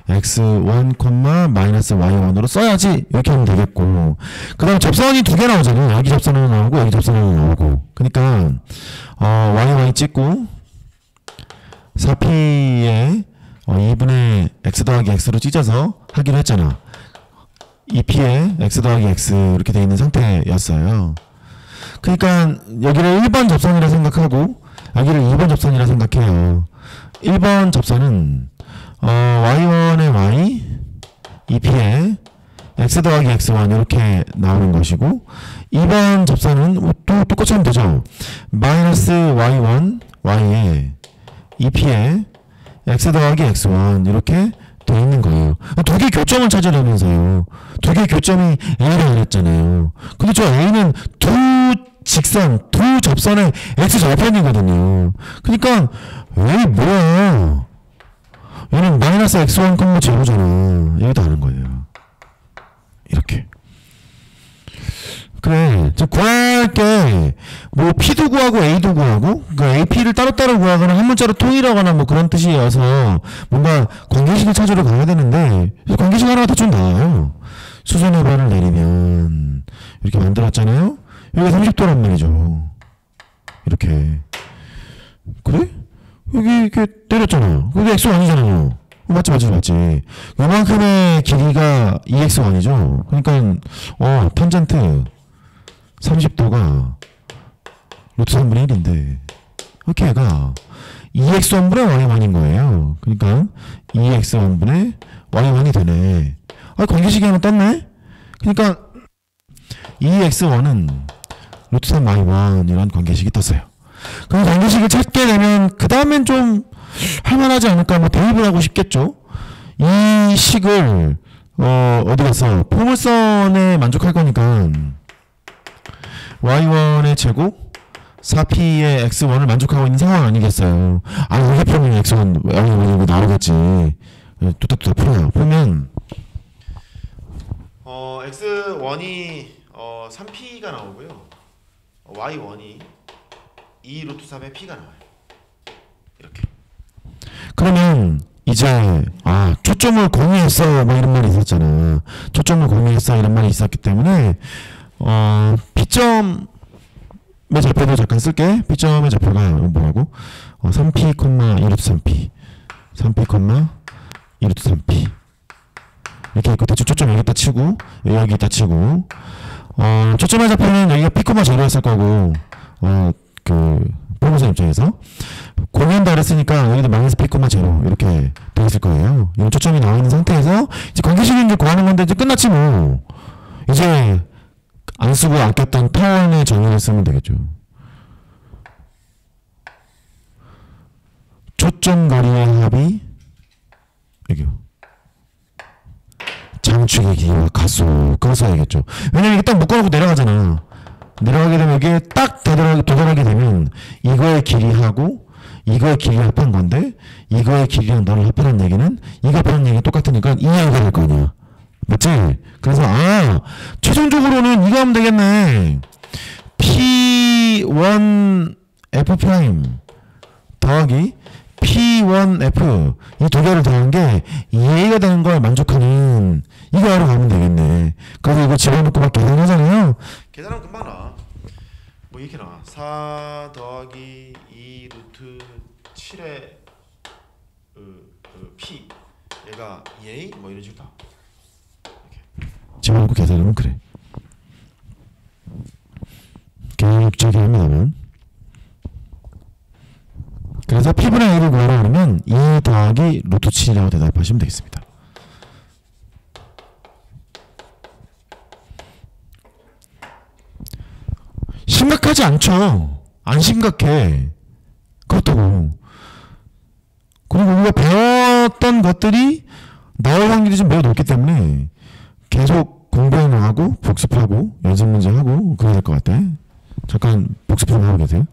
x1, 마이너스 y1으로 써야지 이렇게 하면 되겠고, 그 다음 접선이 두 개 나오잖아요. 여기 접선 하나 나오고 여기 접선 하나 나오고. 그러니까 y 찍고 4p에 2분의 x 더하기 x로 찢어서 하기로 했잖아. 2p에 x 더하기 x 이렇게 되어 있는 상태였어요. 그러니까 여기를 1번 접선이라 생각하고 여기를 2번 접선이라 생각해요. 1번 접선은 y1의 y 2p에 x 더하기 x1 이렇게 나오는 것이고, 2번 접선은 또 똑같이 하면 되죠. 마이너스 y1 y에 2p에 x 더하기 x1 이렇게 돼 있는 거예요. 두 개 교점을 찾으려면서요. 두 개 교점이 A라고 그랬잖아요. 근데 저 A는 두 직선, 두 접선의 x 절편이거든요. 그러니까 A 뭐야? 얘는 마이너스 x1, 제로잖아. 여기도 아는 거예요. 이렇게. 그래, 구할 게, P도 구하고 A도 구하고, 그러니까 AP를 따로따로 구하거나 한 문자로 통일하거나 그런 뜻이어서 뭔가 관계식을 찾으러 가야 되는데, 관계식 하나가 대충 나와요. 수선의 반을 내리면, 이렇게 만들었잖아요? 여기가 30도란 말이죠. 이렇게. 그래? 여기 이렇게 때렸잖아요. 그게 x1이잖아요. 맞지. 요만큼의 길이가 2x1이죠. 그러니까, 탄젠트 30도가 루트 3분의 1인데, 이렇게 얘가 2x1분의 y1인 거예요. 그러니까 2x1분의 y1이 되네. 관계식이 하나 떴네? 그러니까 2x1은 루트 3y1이라는 관계식이 떴어요. 그럼 관계식을 찾게 되면 그 다음엔 좀 할만하지 않을까? 대입을 하고 싶겠죠. 이 식을 어디 가서 포물선에 만족할 거니까 y1의 제곱 4p의 x1을 만족하고 있는 상황 아니겠어요. 이게 풀면 x1 y1이고 나오겠지. 뚜딱뚜딱 풀어요. 풀면 x1이 3p가 나오고요. y1이 2 루트 3의 p가 나와요. 이렇게. 그러면 이제 초점을 공유했어 뭐 이런 말이 있었잖아. 초점을 공유했어 이런 말이 있었기 때문에 P점의 좌표도 잠깐 쓸게. P점의 좌표가 뭐라고? 3P, 2루트 3P 3P, 2루트 3P 이렇게 있고 대충 초점 여기다 치고 여기다 치고 초점의 좌표는 여기가 P, 0였을 거고 그 보고서 입장에서 공유한다 그랬으니까 여기도 마이너스 P, 0 이렇게 돼 있을 거예요. 이런 초점이 나와 있는 상태에서 이제 관계식을 이제 구하는 건데 이제 끝났지 뭐. 이제 안 쓰고 아꼈던 타원의 정의를 쓰면 되겠죠. 초점 거리의 합이 여기요. 장축의 길이와 가수 그거 써야겠죠. 왜냐면 이게 딱 묶어놓고 내려가잖아. 내려가게 되면 여기에 딱 도달하게 되면 이거의 길이하고 이거의 길이를 합한 건데 이거의 길이랑 너를 합하는 얘기는 이거 합하는 얘기가 똑같으니까 이 얘기가 될 거 아니야. 맞지? 그래서 최종적으로는 이거 하면 되겠네. P1 F' 더하기 P1F 이 두 개를 더한 게 얘가 되는 걸 만족하는 이거 하러 가면 되겠네. 그래서 이거 집어넣고 막 계산하잖아요. 계산하면 금방 나와. 뭐 이렇게 나와. 4 더하기 2 루트 7의 P 얘가 2A 뭐 이런 식으로 이렇게 집어넣고 계산하면 그래. 교육적이 합니다만. 그래서 P분의 A를 구하라 그러면 2 더하기 루트 7이라고 대답하시면 되겠습니다. 심각하지 않죠. 안 심각해. 그렇다고. 그리고 우리가 배웠던 것들이 나올 확률이 좀 매우 높기 때문에 계속 공부하고 복습하고 연습 문제 하고 그래야 될 것 같아. 잠깐 복습 좀 하고 계세요.